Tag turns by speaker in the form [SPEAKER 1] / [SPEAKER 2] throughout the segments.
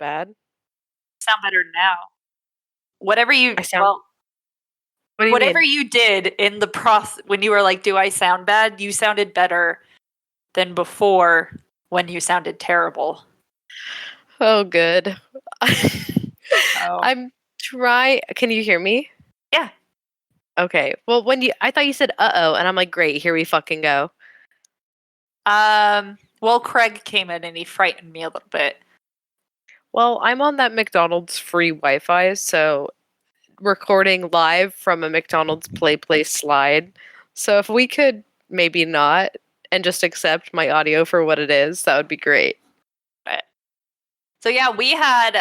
[SPEAKER 1] bad?
[SPEAKER 2] Sound better now. Whatever you
[SPEAKER 1] What do you
[SPEAKER 2] whatever
[SPEAKER 1] mean?
[SPEAKER 2] you did in the process when you were like, "Do I sound bad?" You sounded better than before when you sounded terrible.
[SPEAKER 1] Oh, good.
[SPEAKER 2] Oh.
[SPEAKER 1] I'm trying. Can you hear me?
[SPEAKER 2] Yeah.
[SPEAKER 1] Okay. Well, I thought you said "uh-oh," and I'm like, great, here we fucking go.
[SPEAKER 2] Well, Craig came in and he frightened me a little bit.
[SPEAKER 1] Well, I'm on that McDonald's free Wi-Fi, so recording live from a McDonald's Play slide. So if we could maybe not and just accept my audio for what it is, that would be great.
[SPEAKER 2] So yeah, we had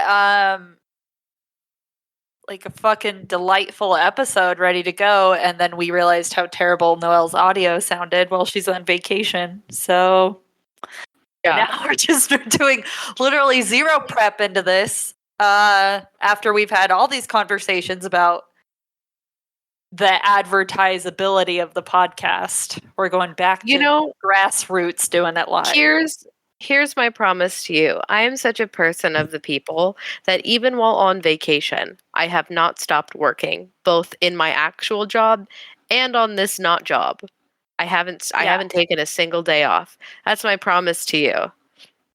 [SPEAKER 2] like a fucking delightful episode ready to go, and then we realized how terrible Noelle's audio sounded while she's on vacation. So
[SPEAKER 1] Yeah.
[SPEAKER 2] now we're just doing literally zero prep into this. After we've had all these conversations about the advertisability of the podcast, we're going back to grassroots doing it live.
[SPEAKER 1] Here's my promise to you. I am such a person of the people that even while on vacation, I have not stopped working, both in my actual job and on this not job. I haven't taken a single day off. That's my promise to you.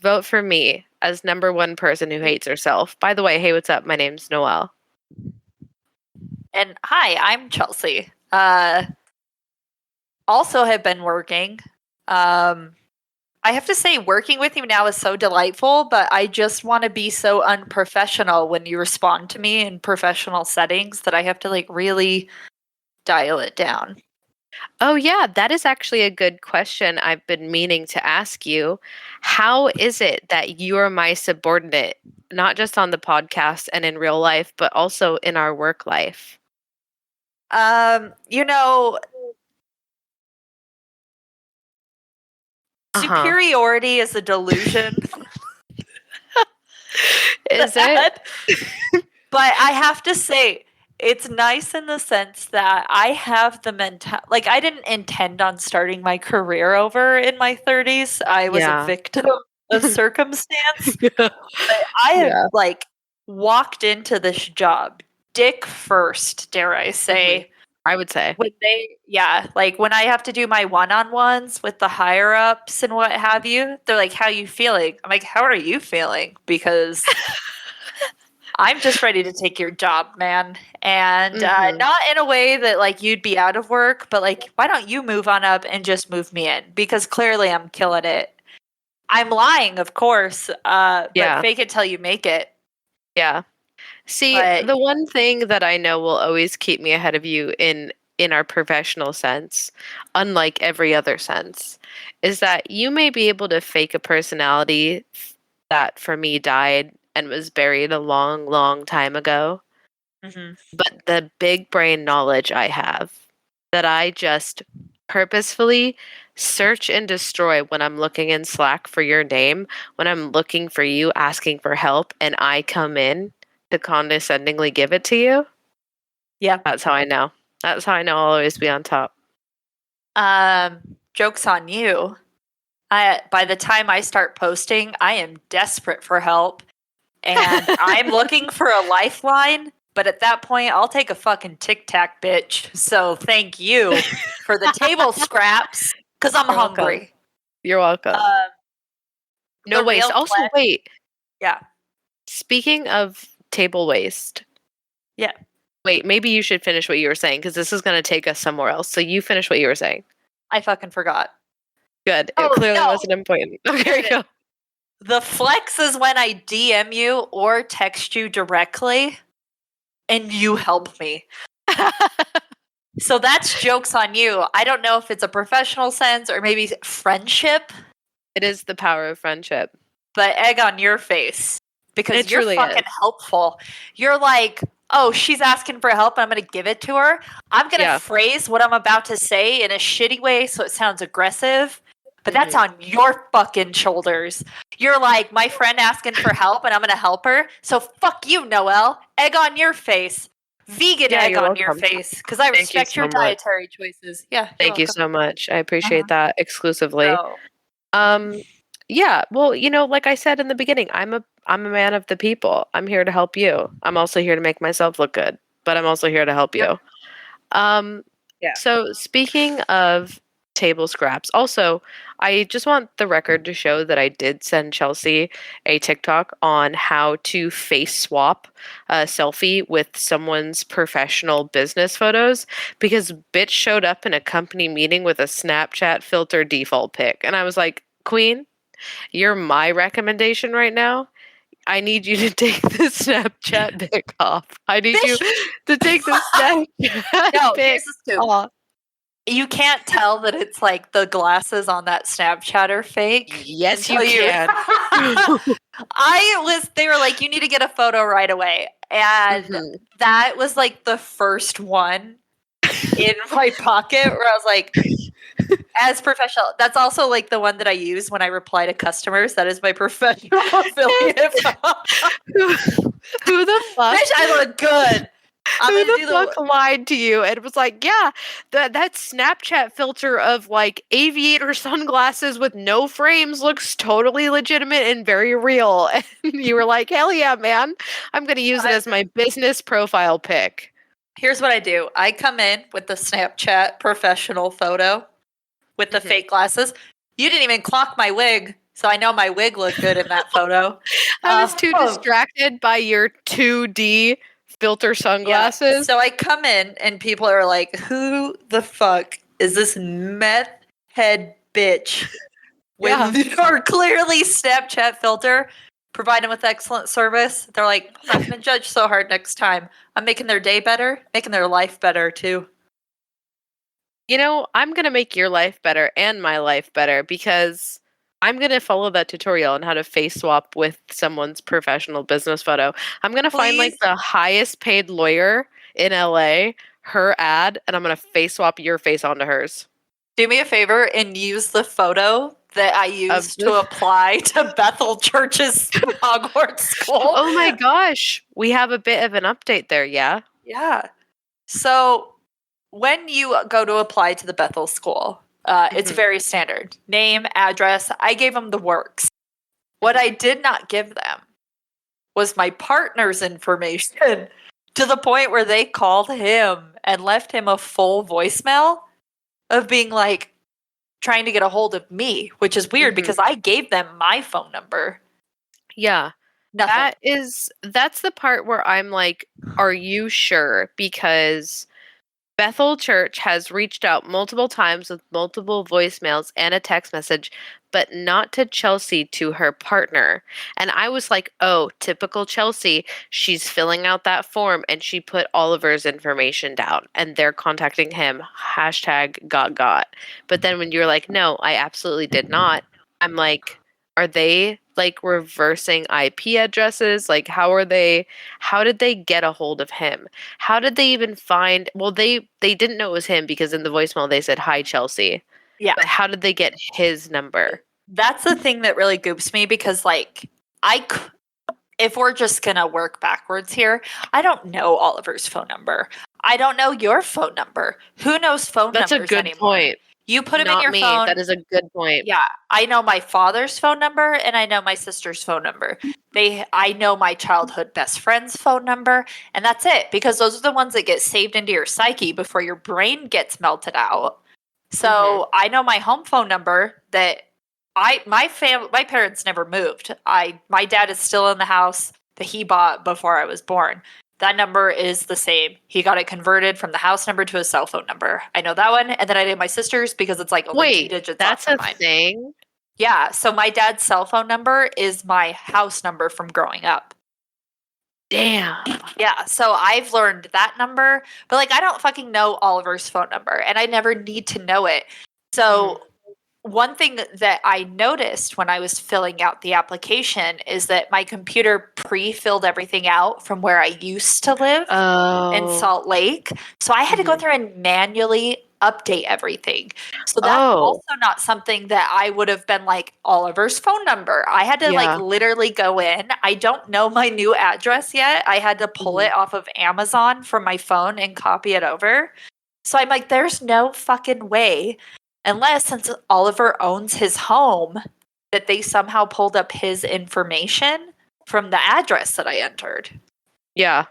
[SPEAKER 1] Vote for me as number one person who hates herself. By the way, hey, what's up? My name's Noelle.
[SPEAKER 2] And hi, I'm Chelsea. Also have been working. I have to say, working with you now is so delightful, but I just want to be so unprofessional when you respond to me in professional settings that I have to like really dial it down.
[SPEAKER 1] Oh, yeah, that is actually a good question I've been meaning to ask you. How is it that you are my subordinate, not just on the podcast and in real life, but also in our work life?
[SPEAKER 2] You know, superiority is a delusion.
[SPEAKER 1] Is it?
[SPEAKER 2] But I have to say, it's nice in the sense that I have the like I didn't intend on starting my career over in my 30s. I was a victim of circumstance. But I have like walked into this job dick first, dare I say.
[SPEAKER 1] I would say.
[SPEAKER 2] Like when I have to do my one-on-ones with the higher ups and what have you, they're like, "How you feeling?" I'm like, "How are you feeling?" Because I'm just ready to take your job, man. And not in a way that like you'd be out of work, but like, why don't you move on up and just move me in? Because clearly I'm killing it. I'm lying, of course, but fake it till you make it.
[SPEAKER 1] Yeah. See, the one thing that I know will always keep me ahead of you in our professional sense, unlike every other sense, is that you may be able to fake a personality that for me died and was buried a long, long time ago. But the big brain knowledge I have that I just purposefully search and destroy when I'm looking in Slack for your name, when I'm looking for you asking for help and I come in to condescendingly give it to you.
[SPEAKER 2] Yeah.
[SPEAKER 1] That's how I know. That's how I know I'll always be on top.
[SPEAKER 2] Joke's on you. By the time I start posting, I am desperate for help. And I'm looking for a lifeline. But at that point, I'll take a fucking Tic Tac, bitch. So thank you for the table scraps, because I'm hungry.
[SPEAKER 1] Welcome. You're welcome. No waste. Also, wait.
[SPEAKER 2] Yeah.
[SPEAKER 1] Speaking of table waste.
[SPEAKER 2] Yeah.
[SPEAKER 1] Wait, maybe you should finish what you were saying, because this is going to take us somewhere else. So you finish what you were saying.
[SPEAKER 2] I fucking forgot.
[SPEAKER 1] Good. It clearly wasn't important. Okay, go.
[SPEAKER 2] The flex is when I DM you or text you directly. And you help me. So that's joke's on you. I don't know if it's a professional sense or maybe friendship.
[SPEAKER 1] It is the power of friendship.
[SPEAKER 2] But egg on your face. Because you're
[SPEAKER 1] truly
[SPEAKER 2] fucking helpful. You're like, oh, she's asking for help and I'm going to give it to her. I'm going to phrase what I'm about to say in a shitty way so it sounds aggressive. But that's on your fucking shoulders. You're like, my friend asking for help and I'm going to help her. So fuck you, Noelle. Egg on your face. Vegan egg on your face. Because I respect your dietary choices. Yeah.
[SPEAKER 1] Thank you so much. I appreciate that exclusively. Yeah, well, like I said in the beginning, I'm a man of the people. I'm here to help you. I'm also here to make myself look good, but I'm also here to help
[SPEAKER 2] Yep.
[SPEAKER 1] you. Um,
[SPEAKER 2] Yeah.
[SPEAKER 1] so speaking of table scraps, also, I just want the record to show that I did send Chelsea a TikTok on how to face swap a selfie with someone's professional business photos because bitch showed up in a company meeting with a Snapchat filter default pic. And I was like, Queen, you're my recommendation right now. I need you to take the Snapchat pic off. I need you
[SPEAKER 2] Bitch.
[SPEAKER 1] to take the Snapchat
[SPEAKER 2] No, here's
[SPEAKER 1] pic
[SPEAKER 2] the scoop.
[SPEAKER 1] off.
[SPEAKER 2] You can't tell that it's like the glasses on that Snapchat are fake
[SPEAKER 1] Yes, you
[SPEAKER 2] until you.
[SPEAKER 1] can.
[SPEAKER 2] They were like, you need to get a photo right away. And
[SPEAKER 1] Mhm.
[SPEAKER 2] that was like the first one in my pocket where I was like, as professional. That's also like the one that I use when I reply to customers. That is my professional affiliate.
[SPEAKER 1] who, who the fuck?
[SPEAKER 2] Bitch, I look good. I'm
[SPEAKER 1] Who
[SPEAKER 2] gonna
[SPEAKER 1] the
[SPEAKER 2] do
[SPEAKER 1] fuck
[SPEAKER 2] the.
[SPEAKER 1] lied to you and was like, yeah, that Snapchat filter of like aviator sunglasses with no frames looks totally legitimate and very real. And you were like, hell yeah, man. I'm gonna use it as my business profile pic.
[SPEAKER 2] Here's what I do. I come in with the Snapchat professional photo with the
[SPEAKER 1] Mhm.
[SPEAKER 2] fake glasses. You didn't even clock my wig, so I know my wig looked good in that photo.
[SPEAKER 1] I was too
[SPEAKER 2] Oh,
[SPEAKER 1] distracted by your 2D filter
[SPEAKER 2] yeah.
[SPEAKER 1] sunglasses.
[SPEAKER 2] So I come in and people are like, "Who the fuck is this meth head bitch with
[SPEAKER 1] Yeah.
[SPEAKER 2] your clearly Snapchat filter?" Provide them with excellent service. They're like, "I'm not going to judge so hard next time. I'm making their day better, making their life better too."
[SPEAKER 1] I'm going to make your life better and my life better because I'm going to follow that tutorial on how to face swap with someone's professional business photo. I'm going to find like
[SPEAKER 2] Please
[SPEAKER 1] the highest paid lawyer in LA, her ad, and I'm going to face swap your face onto hers.
[SPEAKER 2] do me a favor and use the photo that I
[SPEAKER 1] Of
[SPEAKER 2] used to apply to Bethel Church's Hogwarts school.
[SPEAKER 1] Oh my gosh, we have a bit of an update there, yeah?
[SPEAKER 2] Yeah. So when you go to apply to the Bethel school, it's
[SPEAKER 1] Mhm.
[SPEAKER 2] very standard name, address. I gave them the works. What
[SPEAKER 1] Mhm.
[SPEAKER 2] I did not give them was my partner's information to the point where they called him and left him a full voicemail of being like, trying to get a hold of me, which is weird
[SPEAKER 1] Mhm.
[SPEAKER 2] because I gave them my phone number.
[SPEAKER 1] Yeah.
[SPEAKER 2] Nothing.
[SPEAKER 1] That's the part where I'm like, are you sure? Because Bethel Church has reached out multiple times with multiple voicemails and a text message, but not to Chelsea, to her partner. And I was like, oh, typical Chelsea. She's filling out that form and she put Oliver's information down and they're contacting him. Hashtag got. But then when you're like, no, I absolutely did not, I'm like, are they like reversing IP addresses? Like, how did they get a hold of him? How did they even find well they didn't know it was him because in the voicemail they said hi Chelsea.
[SPEAKER 2] Yeah.
[SPEAKER 1] But how did they get his number?
[SPEAKER 2] That's the thing that really goops me because, like, if we're just going to work backwards here, I don't know Oliver's phone number. I don't know your phone number. Who knows phone
[SPEAKER 1] That's a
[SPEAKER 2] numbers
[SPEAKER 1] good
[SPEAKER 2] anymore?
[SPEAKER 1] point.
[SPEAKER 2] You put them in
[SPEAKER 1] Not
[SPEAKER 2] your
[SPEAKER 1] me.
[SPEAKER 2] phone.
[SPEAKER 1] That is a good point.
[SPEAKER 2] Yeah, I know my father's phone number and I know my sister's phone number. I know my childhood best friend's phone number, and that's it because those are the ones that get saved into your psyche before your brain gets melted out.
[SPEAKER 1] Mhm.
[SPEAKER 2] So, I know my home phone number that my parents never moved. My dad is still in the house that he bought before I was born. That number is the same. He got it converted from the house number to a cell phone number. I know that one, and then I did my sister's because it's like only 2
[SPEAKER 1] Wait,
[SPEAKER 2] digits off
[SPEAKER 1] that's
[SPEAKER 2] from
[SPEAKER 1] a
[SPEAKER 2] mine.
[SPEAKER 1] thing?
[SPEAKER 2] Yeah, so my dad's cell phone number is my house number from growing up.
[SPEAKER 1] Damn.
[SPEAKER 2] Yeah, so I've learned that number, but like I don't fucking know Oliver's phone number and I never need to know it.
[SPEAKER 1] Mhm.
[SPEAKER 2] So one thing that I noticed when I was filling out the application is that my computer pre-filled everything out from where I used to live in
[SPEAKER 1] Oh.
[SPEAKER 2] Salt Lake. So I had to go
[SPEAKER 1] Mhm.
[SPEAKER 2] through and manually update everything. So that's
[SPEAKER 1] Oh.
[SPEAKER 2] also not something that I would have been like Oliver's phone number. I had to like
[SPEAKER 1] Yeah.
[SPEAKER 2] literally go in. I don't know my new address yet. I had to pull
[SPEAKER 1] Mhm.
[SPEAKER 2] it off of Amazon from my phone and copy it over. So I'm like, there's no fucking way, unless since Oliver owns his home, that they somehow pulled up his information from the address that I entered.
[SPEAKER 1] Yeah.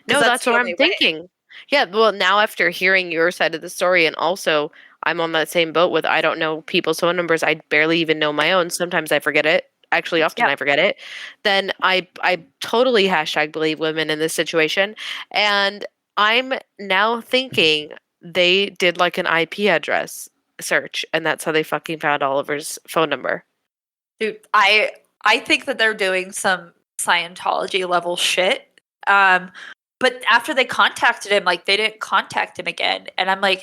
[SPEAKER 1] No, that's what I'm
[SPEAKER 2] way.
[SPEAKER 1] thinking. Yeah, well, now after hearing your side of the story, and also I'm on that same boat with I don't know people's phone numbers. I barely even know my own. Sometimes I forget it. Actually, often I forget it. Then I totally hashtag believe women in this situation. And I'm now thinking they did like an IP address search, and that's how they fucking found Oliver's phone number.
[SPEAKER 2] Dude, I think that they're doing some Scientology level shit. But after they contacted him, like they didn't contact him again, and I'm like,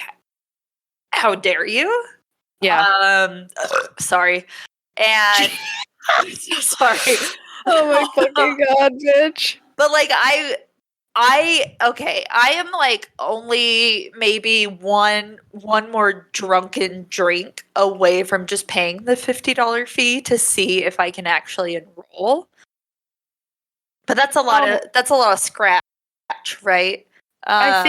[SPEAKER 2] how dare you?
[SPEAKER 1] Yeah.
[SPEAKER 2] Sorry. And I'm so sorry.
[SPEAKER 1] Oh my fucking god, bitch.
[SPEAKER 2] But like I am like only maybe one more drunken drink away from just paying the $50 fee to see if I can actually enroll. But that's a lot of scratch, right?
[SPEAKER 1] I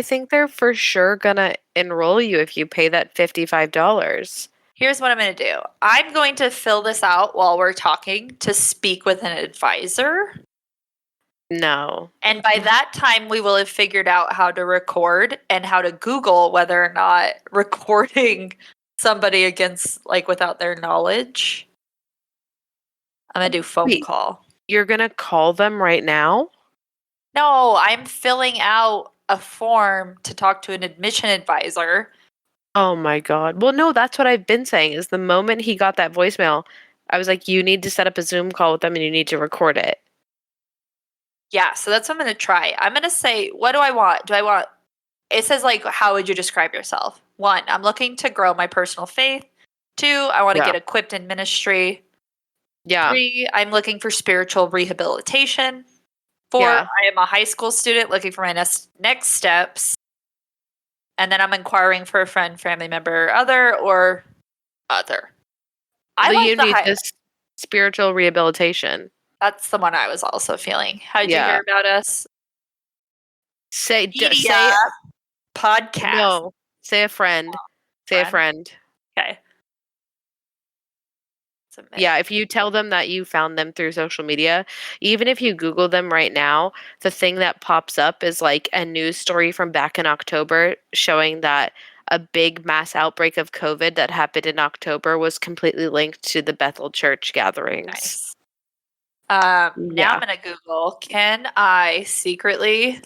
[SPEAKER 1] think they're for sure gonna enroll you if you pay that $55.
[SPEAKER 2] Here's what I'm going to do. I'm going to fill this out while we're talking to speak with an advisor.
[SPEAKER 1] No.
[SPEAKER 2] And by that time, we will have figured out how to record and how to Google whether or not recording somebody against, like, without their knowledge. I'm going to do phone call.
[SPEAKER 1] You're going to call them right now?
[SPEAKER 2] No, I'm filling out a form to talk to an admission advisor.
[SPEAKER 1] Oh my god. Well, no, that's what I've been saying is the moment he got that voicemail, I was like, you need to set up a Zoom call with them and you need to record it.
[SPEAKER 2] Yeah, so that's what I'm going to try. I'm going to say, what do I want? It says, like, how would you describe yourself? 1, I'm looking to grow my personal faith. 2, I want to get equipped in ministry.
[SPEAKER 1] Yeah.
[SPEAKER 2] 3, I'm looking for spiritual rehabilitation. 4, I am a high school student looking for my next steps. And then I'm inquiring for a friend, family member, other.
[SPEAKER 1] You need this spiritual rehabilitation.
[SPEAKER 2] That's the one I was also feeling. How did you hear about us?
[SPEAKER 1] Say
[SPEAKER 2] podcast.
[SPEAKER 1] No, say a friend. Say a friend.
[SPEAKER 2] Okay.
[SPEAKER 1] Yeah, if you tell them that you found them through social media, even if you Google them right now, the thing that pops up is like a news story from back in October showing that a big mass outbreak of COVID that happened in October was completely linked to the Bethel Church gatherings.
[SPEAKER 2] Nice. Now I'm going to Google, can I secretly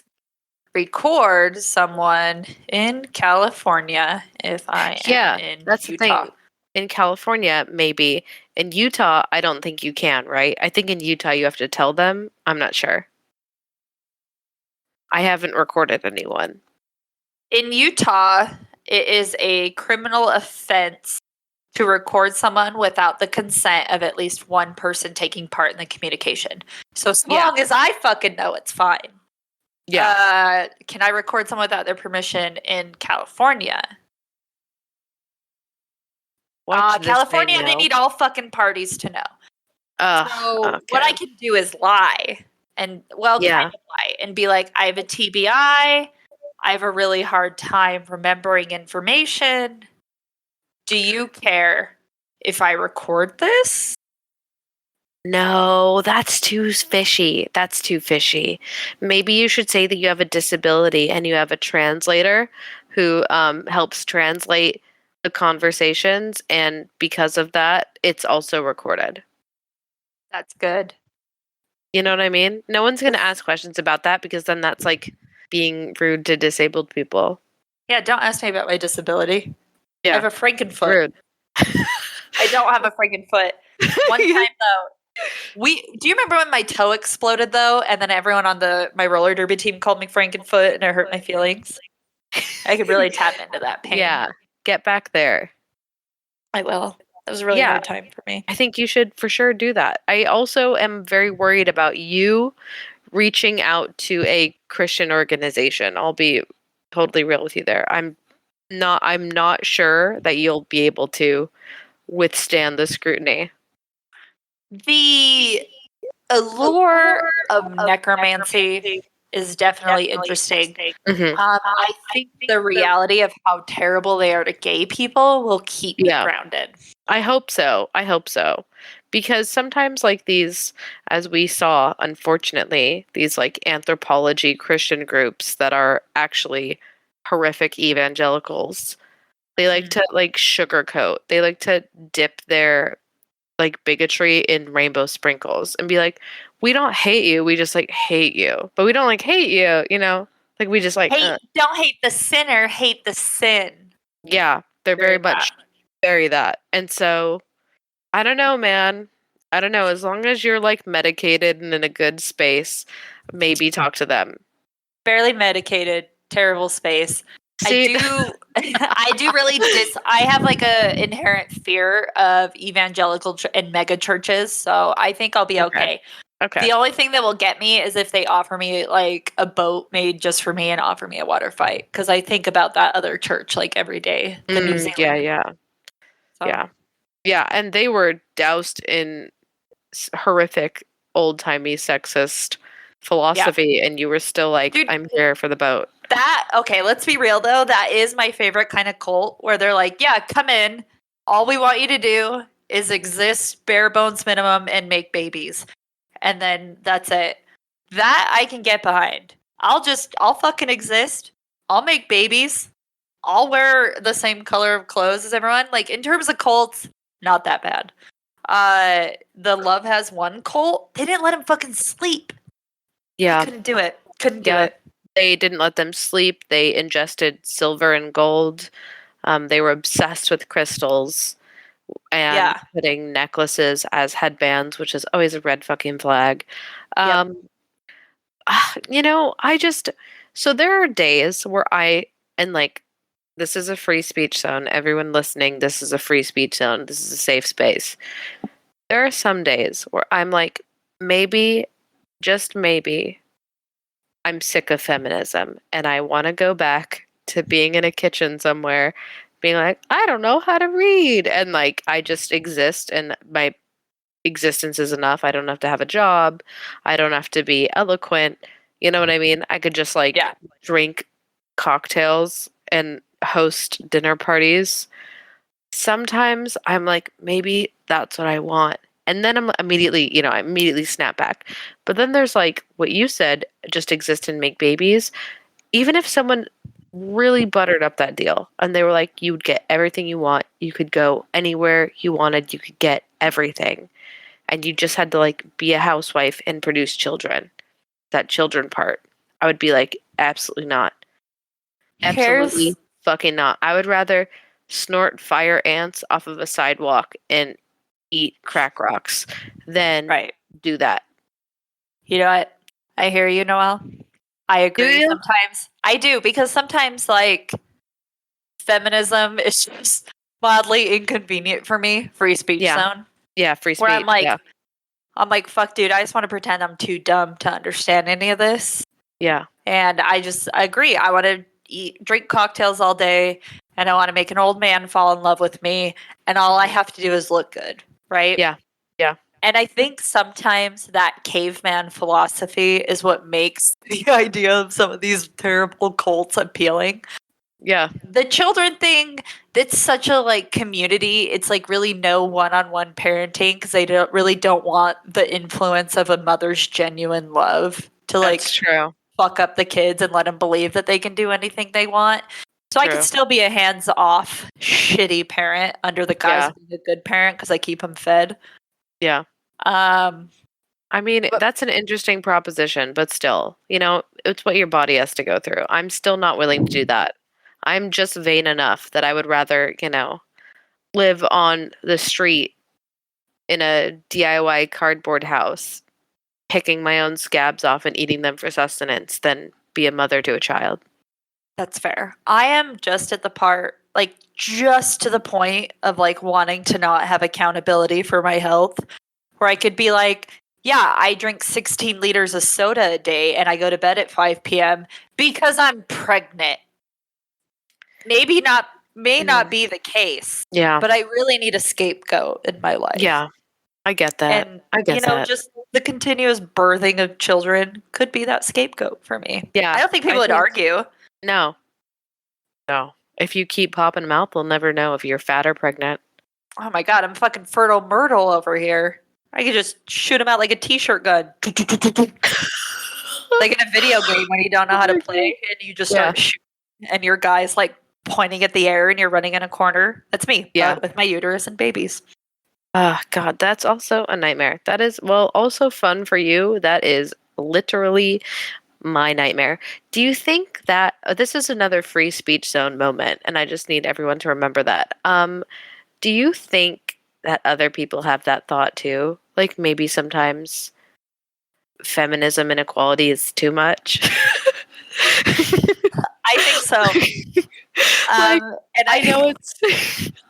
[SPEAKER 2] record someone in California if I am in
[SPEAKER 1] that's
[SPEAKER 2] Utah?
[SPEAKER 1] The thing. In California, maybe. In Utah, I don't think you can, right? I think in Utah you have to tell them. I'm not sure. I haven't recorded anyone.
[SPEAKER 2] In Utah, it is a criminal offense to record someone without the consent of at least one person taking part in the communication. So as long as I fucking know, it's fine.
[SPEAKER 1] Yeah.
[SPEAKER 2] Can I record someone without their permission in California? California, they need all fucking parties to know. So what I can do is lie and kind of lie and be like, I have a TBI. I have a really hard time remembering information. Do you care if I record this?
[SPEAKER 1] No, that's too fishy. That's too fishy. Maybe you should say that you have a disability and you have a translator who helps translate the conversations, and because of that, it's also recorded.
[SPEAKER 2] That's good.
[SPEAKER 1] You know what I mean? No one's going to ask questions about that because then that's like being rude to disabled people.
[SPEAKER 2] Yeah, don't ask me about my disability.
[SPEAKER 1] Yeah.
[SPEAKER 2] I have a Frankenfoot.
[SPEAKER 1] Rude.
[SPEAKER 2] I don't have a Frankenfoot. One time though, do you remember when my toe exploded though, and then everyone on my roller derby team called me Frankenfoot, and it hurt my feelings? I could really tap into that pain.
[SPEAKER 1] Yeah, get back there.
[SPEAKER 2] I will. That was a really hard time for me.
[SPEAKER 1] I think you should for sure do that. I also am very worried about you reaching out to a Christian organization. I'll be totally real with you there. I'm not sure that you'll be able to withstand the scrutiny.
[SPEAKER 2] The allure of necromancy is definitely interesting.
[SPEAKER 1] Mm-hmm.
[SPEAKER 2] I think the reality of how terrible they are to gay people will keep me grounded.
[SPEAKER 1] I hope so. I hope so. Because sometimes, like these, as we saw, unfortunately, these like anthropology Christian groups that are actually horrific evangelicals, they like
[SPEAKER 2] Mhm.
[SPEAKER 1] to like sugarcoat. They like to dip their like bigotry in rainbow sprinkles and be like, we don't hate you, we just like hate you. But we don't like hate you, you know? Like we just like
[SPEAKER 2] Don't hate the sinner, hate the sin.
[SPEAKER 1] yeah, they're very
[SPEAKER 2] Very that.
[SPEAKER 1] much very that. And so I don't know, man. I don't know. As long as you're like medicated and in a good space, maybe talk to them.
[SPEAKER 2] Barely medicated, terrible space. I
[SPEAKER 1] See,
[SPEAKER 2] do I do really I have like a inherent fear of evangelical and mega churches, so I think I'll be
[SPEAKER 1] okay.
[SPEAKER 2] okay.
[SPEAKER 1] Okay.
[SPEAKER 2] The only thing that will get me is if they offer me like a boat made just for me and offer me a water fight because I think about that other church like every day, the New
[SPEAKER 1] Yeah,
[SPEAKER 2] Zealand.
[SPEAKER 1] yeah.
[SPEAKER 2] So
[SPEAKER 1] Yeah. Yeah, and they were doused in horrific old-timey sexist
[SPEAKER 2] yeah,
[SPEAKER 1] philosophy and you were still like,
[SPEAKER 2] dude,
[SPEAKER 1] I'm here for the boat.
[SPEAKER 2] that okay. Let's be real though. That is my favorite kind of cult where they're like, yeah, come in. All we want you to do is exist bare bones minimum and make babies, and then that's it. That I can get behind. I'll fucking exist. I'll make babies. I'll wear the same color of clothes as everyone. Like in terms of cults, not that bad. The Love Has One cult, they didn't let him fucking sleep. They
[SPEAKER 1] Yeah.
[SPEAKER 2] couldn't do it. Couldn't do
[SPEAKER 1] Yeah.
[SPEAKER 2] it.
[SPEAKER 1] They didn't let them sleep. They ingested silver and gold. They were obsessed with crystals and
[SPEAKER 2] Yeah.
[SPEAKER 1] putting necklaces as headbands, which is always a red fucking flag.
[SPEAKER 2] Yep.
[SPEAKER 1] Um, I just so there are days where and like this is a free speech zone. Everyone listening, this is a free speech zone. This is a safe space. There are some days where I'm like, maybe, just maybe, I'm sick of feminism and I want to go back to being in a kitchen somewhere, being like, I don't know how to read. And like, I just exist and my existence is enough. I don't have to have a job. I don't have to be eloquent. You know what I mean? I could just like
[SPEAKER 2] Yeah.
[SPEAKER 1] drink cocktails and host dinner parties. Sometimes I'm like, maybe that's what I want. And then I immediately snap back. But then there's like what you said, just exist and make babies. Even if someone really buttered up that deal and they were like, you would get everything you want, you could go anywhere you wanted, you could get everything and you just had to like be a housewife and produce children. That children part, I would be like, absolutely not.
[SPEAKER 2] Here's
[SPEAKER 1] Absolutely fucking not. I would rather snort fire ants off of a sidewalk and eat crack rocks than
[SPEAKER 2] right.
[SPEAKER 1] do that.
[SPEAKER 2] You know what? I hear you, Noelle. I
[SPEAKER 1] Do
[SPEAKER 2] agree
[SPEAKER 1] you?
[SPEAKER 2] sometimes. I do because sometimes like feminism is just mildly inconvenient for me, free speech
[SPEAKER 1] Yeah.
[SPEAKER 2] zone,
[SPEAKER 1] Yeah, free
[SPEAKER 2] where
[SPEAKER 1] speech. Yeah.
[SPEAKER 2] I'm like, fuck, dude, I just want to pretend I'm too dumb to understand any of this.
[SPEAKER 1] Yeah.
[SPEAKER 2] And I agree. I want to drink cocktails all day, and I want to make an old man fall in love with me, and all I
[SPEAKER 1] Mhm.
[SPEAKER 2] have to do is look good, right?
[SPEAKER 1] Yeah. Yeah.
[SPEAKER 2] And I think sometimes that caveman philosophy is what makes the idea of some of these terrible cults appealing.
[SPEAKER 1] Yeah.
[SPEAKER 2] The children thing, that's such a like community. It's like really no one-on-one parenting because they don't want the influence of a mother's genuine love to
[SPEAKER 1] That's
[SPEAKER 2] like
[SPEAKER 1] true.
[SPEAKER 2] fuck up the kids and let them believe that they can do anything they want. So I could
[SPEAKER 1] True.
[SPEAKER 2] still be a hands-off shitty parent under the guise
[SPEAKER 1] Yeah.
[SPEAKER 2] of being a good parent because I keep them fed.
[SPEAKER 1] Yeah.
[SPEAKER 2] Um,
[SPEAKER 1] I mean,
[SPEAKER 2] but
[SPEAKER 1] that's an interesting proposition, but still, it's what your body has to go through. I'm still not willing to do that. I'm just vain enough that I would rather, live on the street in a DIY cardboard house, picking my own scabs off and eating them for sustenance than be a mother to a child.
[SPEAKER 2] that's fair. I am just at the part, like just to the point of like wanting to not have accountability for my health, where I could be like, yeah, I drink 16 liters of soda a day and I go to bed at 5 p.m. because I'm pregnant. May not
[SPEAKER 1] Mm.
[SPEAKER 2] be the case,
[SPEAKER 1] Yeah.
[SPEAKER 2] but I really need a scapegoat in my life.
[SPEAKER 1] Yeah. I get that.
[SPEAKER 2] And,
[SPEAKER 1] I get that.
[SPEAKER 2] just the continuous birthing of children could be that scapegoat for me. I
[SPEAKER 1] Yeah.
[SPEAKER 2] don't think people
[SPEAKER 1] I
[SPEAKER 2] would
[SPEAKER 1] think
[SPEAKER 2] argue.
[SPEAKER 1] no. No. If you keep popping them out, they'll never know if you're fat or pregnant.
[SPEAKER 2] Oh my god, I'm fucking fertile Myrtle over here. I could just shoot him out like a t-shirt gun. Like in a video game when you don't know how to play and you just start shooting and your guy's like pointing at the air and you're running in a corner. That's me, but with my uterus and babies.
[SPEAKER 1] Oh, God, that's also a nightmare. That is, well, also fun for you. That is literally my nightmare. Do you think that this is another free speech zone moment, and I just need everyone to remember that. Do you think that other people have that thought too? Like maybe sometimes feminism and equality is too much?
[SPEAKER 2] I think so.
[SPEAKER 1] And I know it's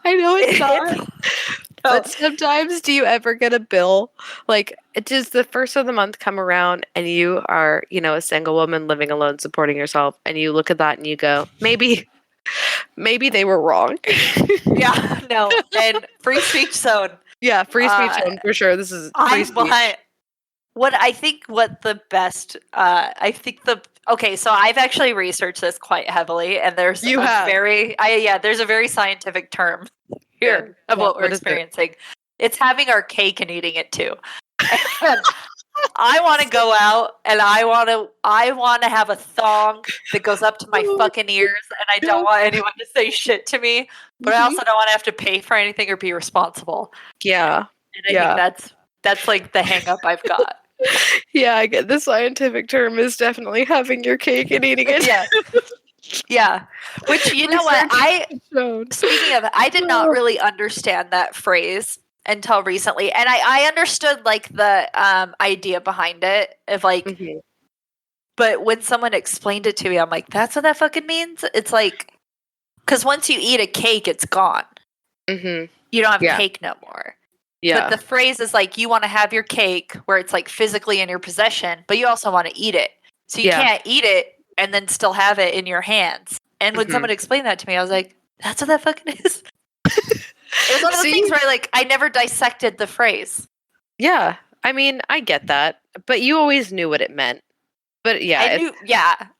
[SPEAKER 1] I know it's not. But sometimes do you ever get a bill? Like, does the first of the month come around and you are, a single woman living alone, supporting yourself, and you look at that and you go, maybe they were wrong.
[SPEAKER 2] Yeah, no. And free speech zone.
[SPEAKER 1] Yeah, free speech zone for sure. This is free speech.
[SPEAKER 2] Okay, so I've actually researched this quite heavily, and there's there's a very scientific term here of what we're experiencing. It's having our cake and eating it too. I want to go out and I want to have a thong that goes up to my fucking ears, and I don't want anyone to say shit to me, but I also don't want to have to pay for anything or be responsible.
[SPEAKER 1] Yeah.
[SPEAKER 2] And I think that's like the hang up I've got.
[SPEAKER 1] Yeah, I get the scientific term is definitely having your cake and eating it.
[SPEAKER 2] Yeah. Which, you know what? Speaking of, I did not really understand that phrase until recently. And I understood like the idea behind it of like, but when someone explained it to me, I'm like, that's what that fucking means? It's like, because once you eat a cake, it's gone. You don't have cake no more. Yeah. But the phrase is like, you want to have your cake where it's like physically in your possession, but you also want to eat it. So you can't eat it and then still have it in your hands. And when someone explained that to me, I was like, that's what that fucking is. It was one of the things where I never dissected the phrase.
[SPEAKER 1] Yeah. I mean, I get that. But you always knew what it meant. But yeah.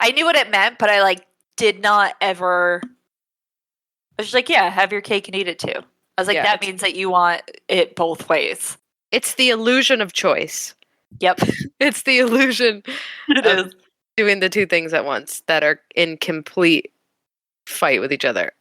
[SPEAKER 2] I knew what it meant, but I did not ever. I was just like, yeah, have your cake and eat it too. I was like, that means that you want it both ways.
[SPEAKER 1] It's the illusion of choice.
[SPEAKER 2] Yep.
[SPEAKER 1] It's the illusion of doing the two things at once that are in complete fight with each other.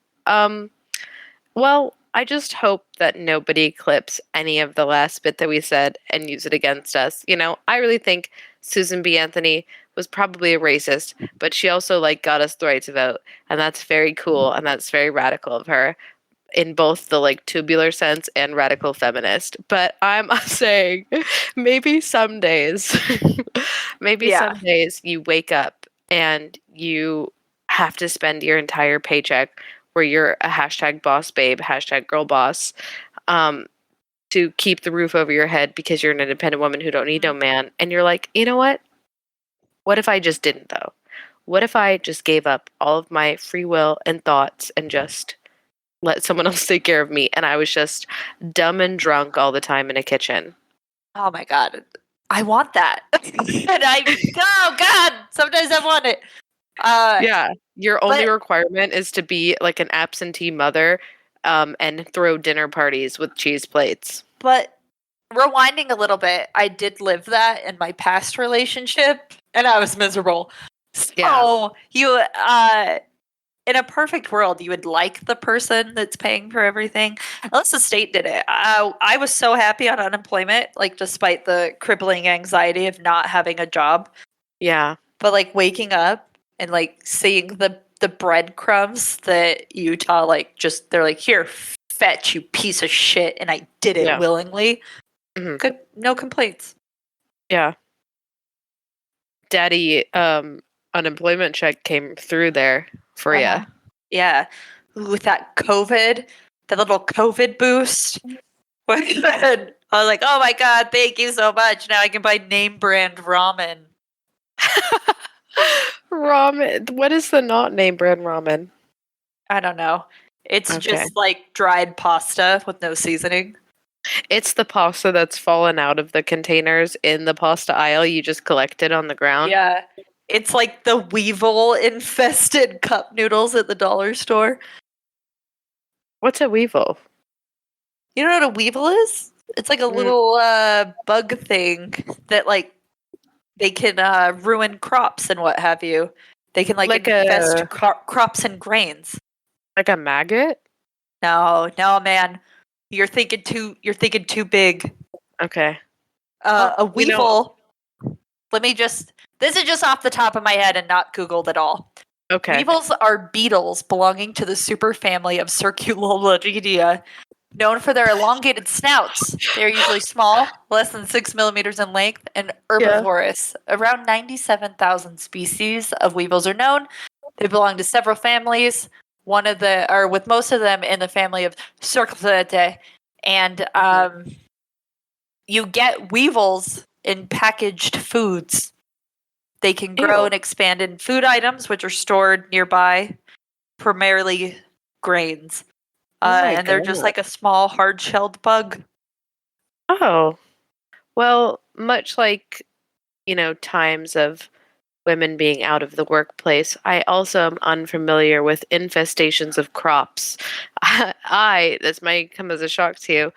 [SPEAKER 1] Well, I just hope that nobody clips any of the last bit that we said and use it against us. I really think Susan B. Anthony was probably a racist, but she also got us the right to vote, and that's very cool and that's very radical of her. In both the tubular sense and radical feminist. But I'm saying maybe some days, some days you wake up and you have to spend your entire paycheck where you're a hashtag boss babe, hashtag girl boss, to keep the roof over your head because you're an independent woman who don't need no man. And you're like, you know what? What if I just didn't though? What if I just gave up all of my free will and thoughts and just let someone else take care of me, and I was just dumb and drunk all the time in a kitchen?
[SPEAKER 2] Oh my God. I want that. Oh God, sometimes I want it.
[SPEAKER 1] Yeah. Your only requirement is to be an absentee mother and throw dinner parties with cheese plates.
[SPEAKER 2] But rewinding a little bit, I did live that in my past relationship, and I was miserable. So you in a perfect world, you would like the person that's paying for everything. Unless the state did it. I was so happy on unemployment, despite the crippling anxiety of not having a job.
[SPEAKER 1] Yeah.
[SPEAKER 2] But waking up and seeing the breadcrumbs that Utah they're here, fetch, you piece of shit, and I did it willingly. Good, no complaints.
[SPEAKER 1] Yeah. Daddy unemployment check came through there for you.
[SPEAKER 2] Yeah. With that little COVID boost. I was like, oh my God, thank you so much. Now I can buy name brand ramen.
[SPEAKER 1] Ramen. What is the not name brand ramen?
[SPEAKER 2] I don't know. It's just dried pasta with no seasoning.
[SPEAKER 1] It's the pasta that's fallen out of the containers in the pasta aisle. You just collect it on the ground.
[SPEAKER 2] Yeah. It's like the weevil-infested cup noodles at the dollar store.
[SPEAKER 1] What's a weevil?
[SPEAKER 2] You know what a weevil is? It's like a little bug thing that like they can ruin crops and what have you. They can like infest crops and grains.
[SPEAKER 1] Like a maggot?
[SPEAKER 2] No, man. You're thinking too big.
[SPEAKER 1] Okay.
[SPEAKER 2] A weevil. This is just off the top of my head and not Googled at all.
[SPEAKER 1] Okay.
[SPEAKER 2] Weevils are beetles belonging to the superfamily of Circulolidia, known for their elongated snouts. They are usually small, less than 6 millimeters in length, and herbivorous. Yeah. Around 97,000 species of weevils are known. They belong to several families. With most of them in the family of Circulolidae, and you get weevils in packaged foods. They can grow and expand in food items, which are stored nearby, primarily grains. And they're just like a small, hard-shelled bug.
[SPEAKER 1] Oh. Well, much like, times of women being out of the workplace, I also am unfamiliar with infestations of crops. This might come as a shock to you,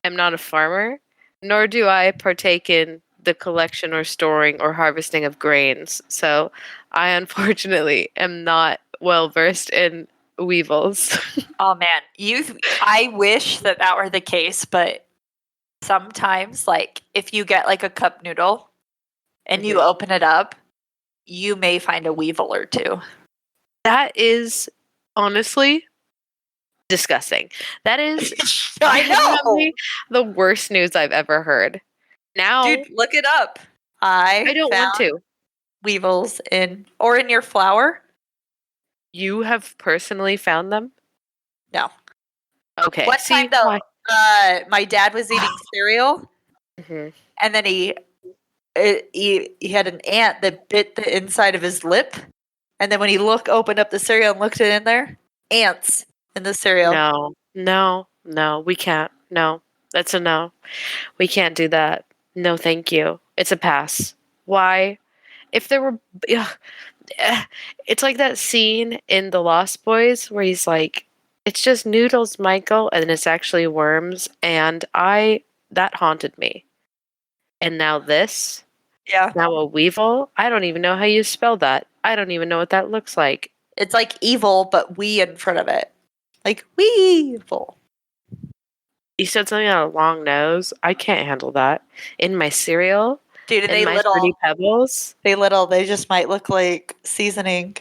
[SPEAKER 1] am not a farmer, nor do I partake in the collection or storing or harvesting of grains. So I unfortunately am not well versed in weevils.
[SPEAKER 2] Oh man, I wish that were the case, but sometimes like if you get like a cup noodle and you open it up, you may find a weevil or two.
[SPEAKER 1] That is honestly disgusting. That is
[SPEAKER 2] I know
[SPEAKER 1] the worst news I've ever heard. Now,
[SPEAKER 2] dude, look it up. I
[SPEAKER 1] don't want to.
[SPEAKER 2] Weevils in your flour.
[SPEAKER 1] You have personally found them?
[SPEAKER 2] No.
[SPEAKER 1] Okay.
[SPEAKER 2] One time though, my dad was eating cereal, and then he had an ant that bit the inside of his lip, and then when he opened up the cereal and looked in there, ants in the cereal.
[SPEAKER 1] No, we can't. No, that's a no. We can't do that. No, thank you. It's a pass. Why? If there were, it's like that scene in The Lost Boys where he's like, "It's just noodles, Michael," and it's actually worms, and that haunted me. And now this.
[SPEAKER 2] Yeah.
[SPEAKER 1] Now a weevil? I don't even know how you spell that. I don't even know what that looks like.
[SPEAKER 2] It's like evil, but we in front of it. Like weevil.
[SPEAKER 1] You said something on a long nose? I can't handle that. In my cereal?
[SPEAKER 2] Dude,
[SPEAKER 1] in my Fruity Pebbles?
[SPEAKER 2] They just might look like seasoning.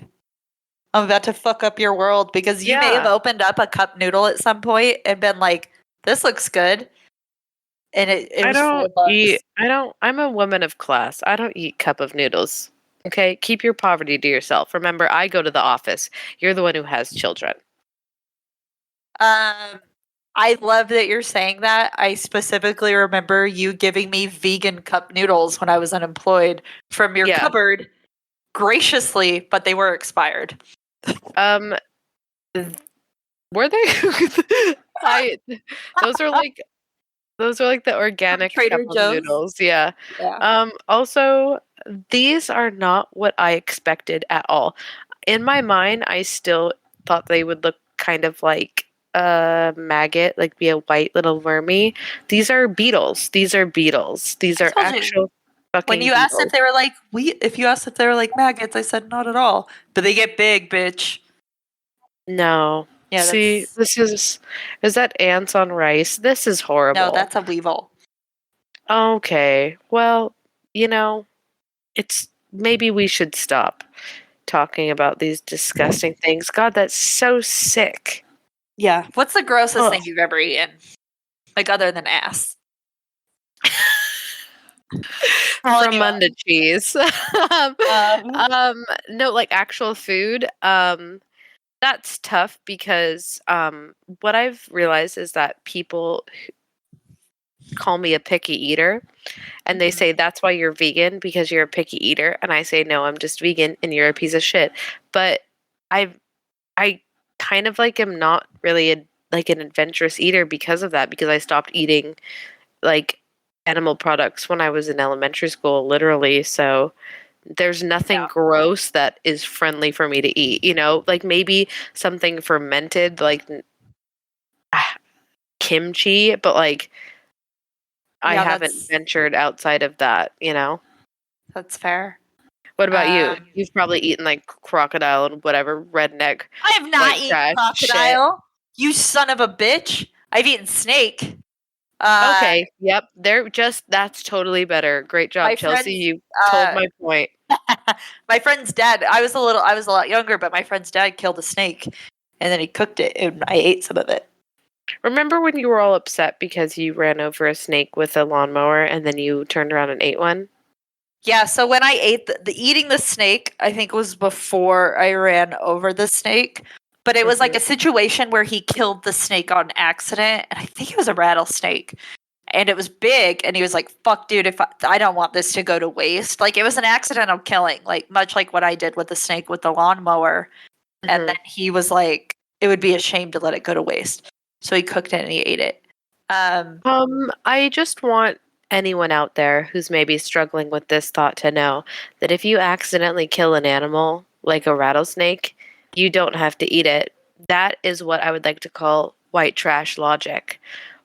[SPEAKER 2] I'm about to fuck up your world because you may have opened up a cup noodle at some point and been like, this looks good. And it was full of bugs.
[SPEAKER 1] I'm a woman of class. I don't eat cup of noodles. Okay? Keep your poverty to yourself. Remember, I go to the office. You're the one who has children.
[SPEAKER 2] I love that you're saying that. I specifically remember you giving me vegan cup noodles when I was unemployed from your cupboard graciously, but they were expired.
[SPEAKER 1] Were they? Those are like the organic
[SPEAKER 2] Trader
[SPEAKER 1] cup of
[SPEAKER 2] Joe's
[SPEAKER 1] noodles. Yeah. Also, these are not what I expected at all. In my mind, I still thought they would look kind of like a maggot, like be a white little wormy. These are beetles. These are actual fucking
[SPEAKER 2] when you
[SPEAKER 1] beetles.
[SPEAKER 2] asked if they were like if you asked if they were like maggots, I said not at all. But they get big, bitch.
[SPEAKER 1] No. Yeah. See, this is that ants on rice? This is horrible.
[SPEAKER 2] No, that's a weevil.
[SPEAKER 1] Okay. Well, it's maybe we should stop talking about these disgusting things. God, that's so sick.
[SPEAKER 2] Yeah. What's the grossest thing you've ever eaten? Like other than ass?
[SPEAKER 1] From Munda cheese. No, like actual food. That's tough because what I've realized is that people call me a picky eater, and they say that's why you're vegan, because you're a picky eater, and I say no, I'm just vegan and you're a piece of shit. But I kind of like am not really an adventurous eater because of that, because I stopped eating like animal products when I was in elementary school, literally. So there's nothing gross that is friendly for me to eat, like maybe something fermented, like kimchi, but like I
[SPEAKER 2] Yeah,
[SPEAKER 1] haven't ventured outside of that, you know?
[SPEAKER 2] that's fair.
[SPEAKER 1] What about you? You've probably eaten like crocodile and whatever redneck
[SPEAKER 2] I have not
[SPEAKER 1] white
[SPEAKER 2] eaten
[SPEAKER 1] trash shit.
[SPEAKER 2] crocodile. You son of a bitch. I've eaten snake.
[SPEAKER 1] Okay, yep, that's totally better. Great
[SPEAKER 2] My
[SPEAKER 1] job, Chelsea.
[SPEAKER 2] friend's
[SPEAKER 1] You told
[SPEAKER 2] uh
[SPEAKER 1] my point.
[SPEAKER 2] my friend's dad, I was a lot younger, but my friend's dad killed a snake and then he cooked it and I ate some of it.
[SPEAKER 1] Remember when you were all upset because you ran over a snake with a lawnmower and then you turned around and ate one?
[SPEAKER 2] Yeah, so when I ate the eating the snake, I think was before I ran over the snake, but it was like
[SPEAKER 1] Mhm.
[SPEAKER 2] a situation where he killed the snake on accident, and I think it was a rattlesnake. And it was big, and he was like, "Fuck, dude, if I don't want this to go to waste." Like it was an accidental killing, like much like what I did with the snake with the lawnmower. And then
[SPEAKER 1] Mhm.
[SPEAKER 2] he was like, "It would be a shame to let it go to waste." So he cooked it and he ate it. Um,
[SPEAKER 1] I just want anyone out there who's maybe struggling with this thought to know that if you accidentally kill an animal, like a rattlesnake, you don't have to eat it. That is what I would like to call white trash logic.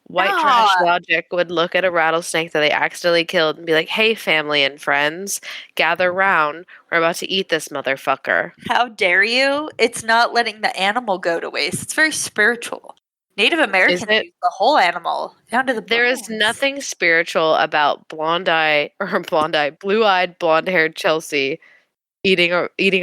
[SPEAKER 1] White trash
[SPEAKER 2] no,
[SPEAKER 1] logic would look at a rattlesnake that they accidentally killed and be like, hey, family and friends, gather round. We're about to eat this motherfucker.
[SPEAKER 2] how dare you? It's not letting the animal go to waste. It's very spiritual. Native
[SPEAKER 1] Is
[SPEAKER 2] Americans
[SPEAKER 1] it?
[SPEAKER 2] use the whole animal down to the
[SPEAKER 1] There is
[SPEAKER 2] bones.
[SPEAKER 1] nothing spiritual about blue eyed, blonde haired Chelsea eating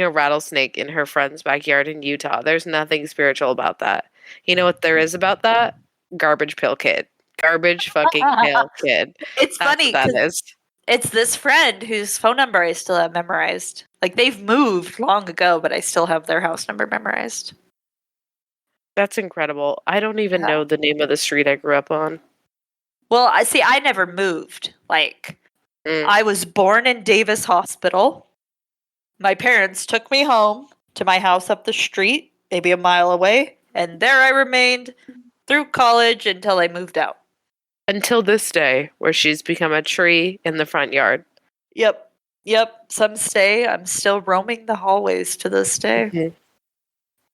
[SPEAKER 1] a rattlesnake in her friend's backyard in Utah. There's nothing spiritual about that. You know what there is about that? Garbage pail kid. Garbage fucking pail kid.
[SPEAKER 2] It's
[SPEAKER 1] That's what
[SPEAKER 2] funny
[SPEAKER 1] that
[SPEAKER 2] because
[SPEAKER 1] is.
[SPEAKER 2] it's this friend whose phone number I still have memorized. Like they've moved long ago, but I still have their house number memorized.
[SPEAKER 1] That's incredible. I don't even
[SPEAKER 2] Yeah.
[SPEAKER 1] know the name of the street I grew up on.
[SPEAKER 2] Well, I see. I never moved. Like
[SPEAKER 1] Mm.
[SPEAKER 2] I was born in Davis Hospital. My parents took me home to my house up the street, maybe a mile away, and there I remained through college until I moved out.
[SPEAKER 1] Until this day, where she's become a tree in the front yard.
[SPEAKER 2] Yep. Yep. Some stay. I'm still roaming the hallways to this day.
[SPEAKER 1] Mhm.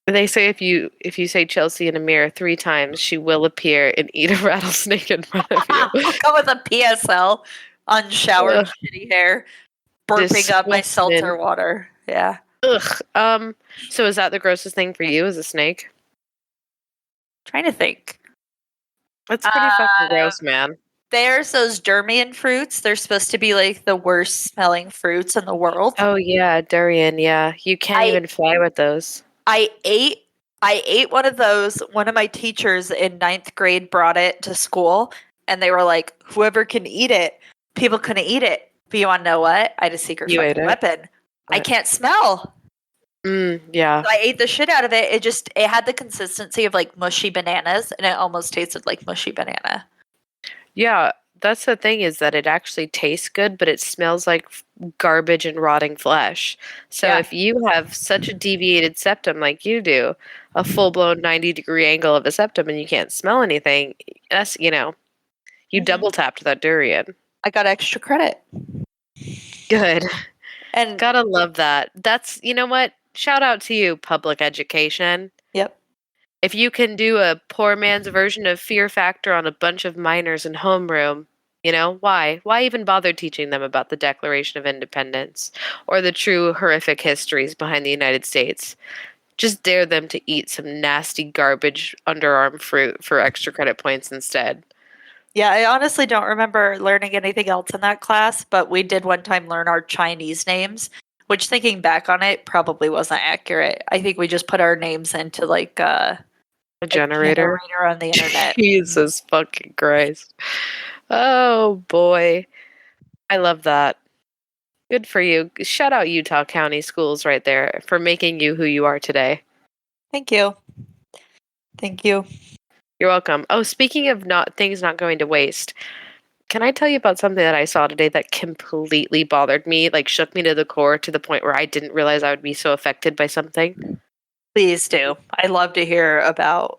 [SPEAKER 1] They say if you say Chelsea in a mirror 3 times, she will appear and eat a rattlesnake in front of you.
[SPEAKER 2] I'll come with a PSL, unshowered
[SPEAKER 1] Ugh,
[SPEAKER 2] shitty hair, burping up my seltzer
[SPEAKER 1] disgusting.
[SPEAKER 2] water. Yeah.
[SPEAKER 1] Ugh. So is that the grossest thing for you? Is a snake?
[SPEAKER 2] Trying to think.
[SPEAKER 1] That's pretty fucking
[SPEAKER 2] Uh,
[SPEAKER 1] gross, man.
[SPEAKER 2] there's those Dermian fruits. They're supposed to be like the worst smelling fruits in the world.
[SPEAKER 1] Oh yeah, durian. Yeah, you can't
[SPEAKER 2] I
[SPEAKER 1] even fly with those.
[SPEAKER 2] I ate I ate one of those. One of my teachers in ninth grade brought it to school, and they were like, "Whoever can eat it, people couldn't eat it." But you want to know what? I had a secret
[SPEAKER 1] You ate
[SPEAKER 2] fucking
[SPEAKER 1] it.
[SPEAKER 2] weapon. I
[SPEAKER 1] What?
[SPEAKER 2] can't smell.
[SPEAKER 1] Yeah.
[SPEAKER 2] So I ate the shit out of it. It had the consistency of like mushy bananas, and it almost tasted like mushy banana.
[SPEAKER 1] Yeah, that's the thing is that it actually tastes good, but it smells like garbage and rotting flesh. So
[SPEAKER 2] Yeah.
[SPEAKER 1] if you have such a deviated septum like you do, a full-blown 90-degree angle of a septum and you can't smell anything, that's, you
[SPEAKER 2] Mhm.
[SPEAKER 1] double tapped that durian.
[SPEAKER 2] I got extra credit,
[SPEAKER 1] Good.
[SPEAKER 2] and
[SPEAKER 1] Gotta love that. That's, you know what? Shout out to you, public education.
[SPEAKER 2] yep.
[SPEAKER 1] If you can do a poor man's version of Fear Factor on a bunch of minors in homeroom, why? Why even bother teaching them about the Declaration of Independence or the true horrific histories behind the United States? Just dare them to eat some nasty garbage underarm fruit for extra credit points instead.
[SPEAKER 2] Yeah, I honestly don't remember learning anything else in that class, but we did one time learn our Chinese names, which thinking back on it probably wasn't accurate. I think we just put our names into like
[SPEAKER 1] A
[SPEAKER 2] a
[SPEAKER 1] generator?
[SPEAKER 2] generator on the internet.
[SPEAKER 1] Jesus fucking Christ. Oh boy. I love that. Good for you. Shout out Utah County schools right there for making you who you are today.
[SPEAKER 2] Thank you. Thank you.
[SPEAKER 1] You're welcome. Oh, speaking of not things not going to waste, can I tell you about something that I saw today that completely bothered me, like shook me to the core to the point where I didn't realize I would be so affected by something?
[SPEAKER 2] Please do. I love to hear about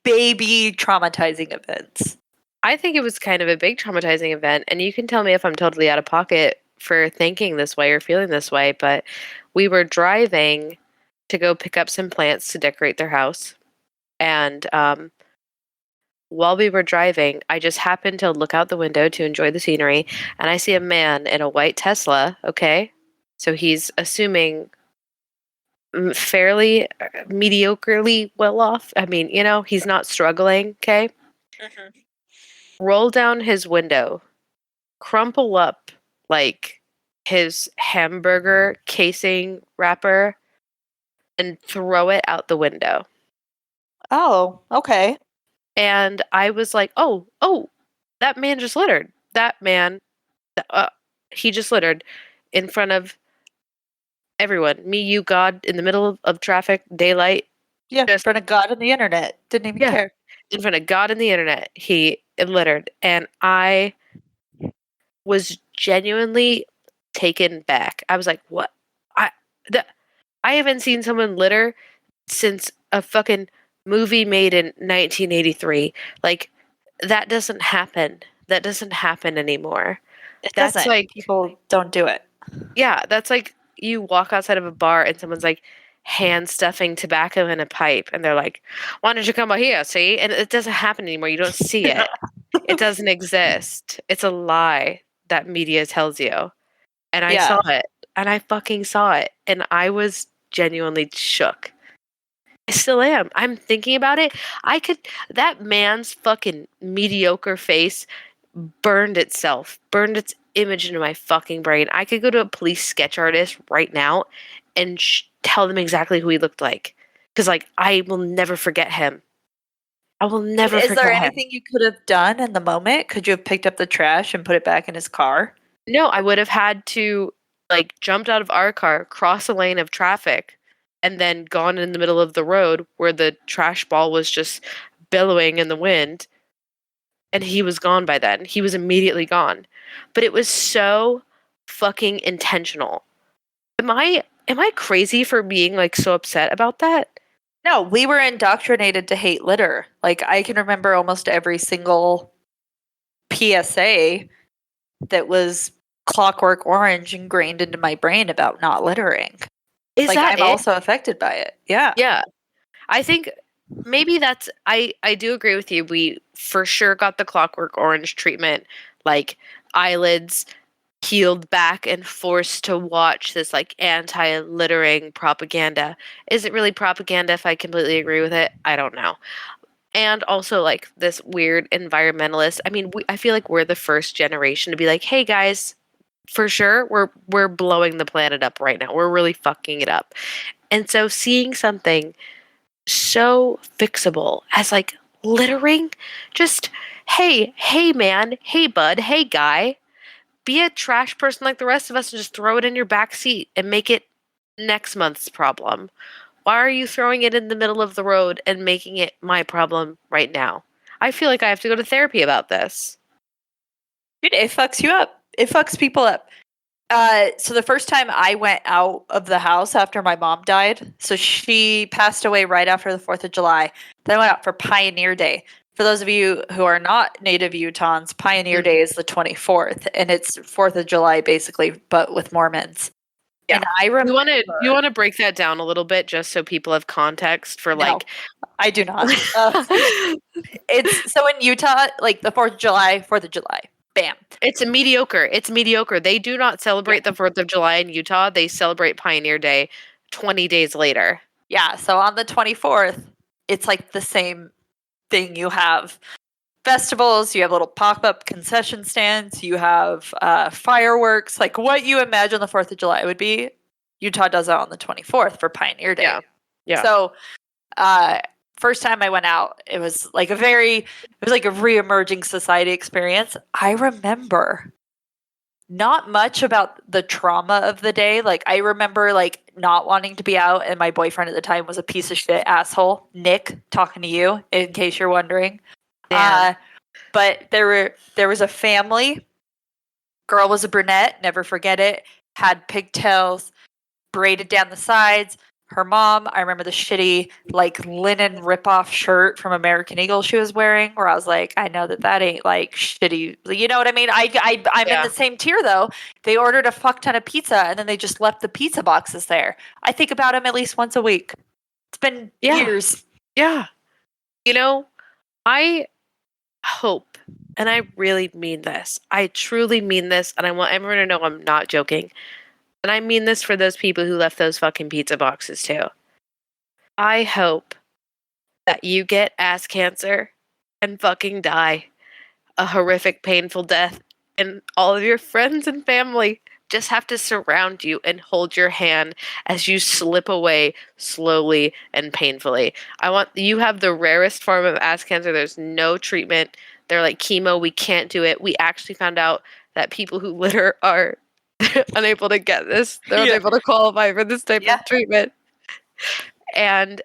[SPEAKER 2] baby traumatizing events.
[SPEAKER 1] I think it was kind of a big traumatizing event, and you can tell me if I'm totally out of pocket for thinking this way or feeling this way, but we were driving to go pick up some plants to decorate their house. And while we were driving, I just happened to look out the window to enjoy the scenery, and I see a man in a white Tesla, okay? So he's assuming fairly mediocrely well off. I mean, he's not struggling, okay?
[SPEAKER 2] Mhm.
[SPEAKER 1] Roll down his window, crumple up like his hamburger casing wrapper, and throw it out the window.
[SPEAKER 2] Oh, okay.
[SPEAKER 1] And I was like, oh, that man just littered. That man, uh, he just littered in front of everyone. Me, you, God, in the middle of traffic, daylight.
[SPEAKER 2] Yeah, in
[SPEAKER 1] Just,
[SPEAKER 2] front of God and the internet. Didn't even
[SPEAKER 1] yeah,
[SPEAKER 2] care.
[SPEAKER 1] in front of God and the internet. He littered. And I was genuinely taken back. I was like, what? I, the, I haven't seen someone litter since a fucking movie made in 1983. Like, that doesn't happen. That doesn't happen anymore.
[SPEAKER 2] It
[SPEAKER 1] That's
[SPEAKER 2] doesn't.
[SPEAKER 1] like,
[SPEAKER 2] People don't do it.
[SPEAKER 1] yeah, that's like you walk outside of a bar and someone's like hand stuffing tobacco in a pipe and they're like, why don't you come out here, see? And it doesn't happen anymore. You don't see it. It doesn't exist. It's a lie that media tells you. And I saw
[SPEAKER 2] Yeah.
[SPEAKER 1] it. And I fucking saw it. And I was genuinely shook. I still am. I'm thinking about it. That man's fucking mediocre face burned its image into my fucking brain. I could go to a police sketch artist right now and tell them exactly who he looked like. Because, like, I will never forget him. I will never
[SPEAKER 2] Is there
[SPEAKER 1] forget him.
[SPEAKER 2] anything you could have done in the moment? Could you have picked up the trash and put it back in his car?
[SPEAKER 1] No, I would have had to, like, jumped out of our car, cross a lane of traffic, and then gone in the middle of the road where the trash ball was just billowing in the wind. And he was gone by then. He was immediately gone. But it was so fucking intentional. Am I crazy for being like so upset about that?
[SPEAKER 2] No, we were indoctrinated to hate litter. Like, I can remember almost every single PSA that was Clockwork Orange ingrained into my brain about not littering.
[SPEAKER 1] Is
[SPEAKER 2] Like,
[SPEAKER 1] that
[SPEAKER 2] I'm
[SPEAKER 1] it?
[SPEAKER 2] also affected by it. Yeah.
[SPEAKER 1] Yeah. I think maybe I do agree with you. We for sure got the Clockwork Orange treatment, like eyelids peeled back and forced to watch this like anti-littering propaganda. Is it really propaganda if I completely agree with it? I don't know. And also like this weird environmentalist. I mean, I feel like we're the first generation to be like, "Hey guys, for sure, we're blowing the planet up right now. We're really fucking it up." And so seeing something so fixable as like littering, just hey man, hey bud, hey guy, be a trash person like the rest of us and just throw it in your back seat and make it next month's problem. Why are you throwing it in the middle of the road and making it my problem right now? I feel like I have to go to therapy about this.
[SPEAKER 2] Dude, it fucks you up. It fucks people up. So the first time I went out of the house after my mom died, so she passed away right after the 4th of July. Then I went out for Pioneer Day. For those of you who are not native Utahns, Pioneer Day is the 24th, and it's 4th of July basically, but with Mormons.
[SPEAKER 1] Yeah.
[SPEAKER 2] And I remember.
[SPEAKER 1] You want to break that down a little bit just so people have context for
[SPEAKER 2] No,
[SPEAKER 1] like
[SPEAKER 2] I do not. It's so in Utah, like the 4th of July, 4th of July. Bam.
[SPEAKER 1] It's a mediocre. It's mediocre. They do not celebrate the 4th of July in Utah. They celebrate Pioneer Day 20 days later.
[SPEAKER 2] Yeah, so on the 24th, it's like the same thing. You have festivals, you have little pop-up concession stands, you have fireworks, like what you imagine the 4th of July would be. Utah does it on the 24th for Pioneer Day.
[SPEAKER 1] Yeah. Yeah.
[SPEAKER 2] So first time I went out, it was like a re-emerging society experience. I remember not much about the trauma of the day. Like, I remember like not wanting to be out, and my boyfriend at the time was a piece of shit asshole. Nick, talking to you, in case you're wondering. But there was a family. Girl was a brunette, never forget it. Had pigtails, braided down the sides. Her mom, I remember the shitty like linen ripoff shirt from American Eagle she was wearing, where I was like, I know that ain't like shitty. You know what I mean? I'm in the same tier though. They ordered a fuck ton of pizza and then they just left the pizza boxes there. I think about them at least once a week. It's been years.
[SPEAKER 1] Yeah. You know, I hope, and I really mean this. I truly mean this, and I want everyone to know I'm not joking. And I mean this for those people who left those fucking pizza boxes too. I hope that you get ass cancer and fucking die a horrific, painful death, and all of your friends and family just have to surround you and hold your hand as you slip away slowly and painfully. I want you have the rarest form of ass cancer. There's no treatment. They're like chemo. We can't do it. We actually found out that people who litter are unable to get this. They're
[SPEAKER 2] Yeah.
[SPEAKER 1] unable to qualify for this type
[SPEAKER 2] Yeah.
[SPEAKER 1] of treatment. And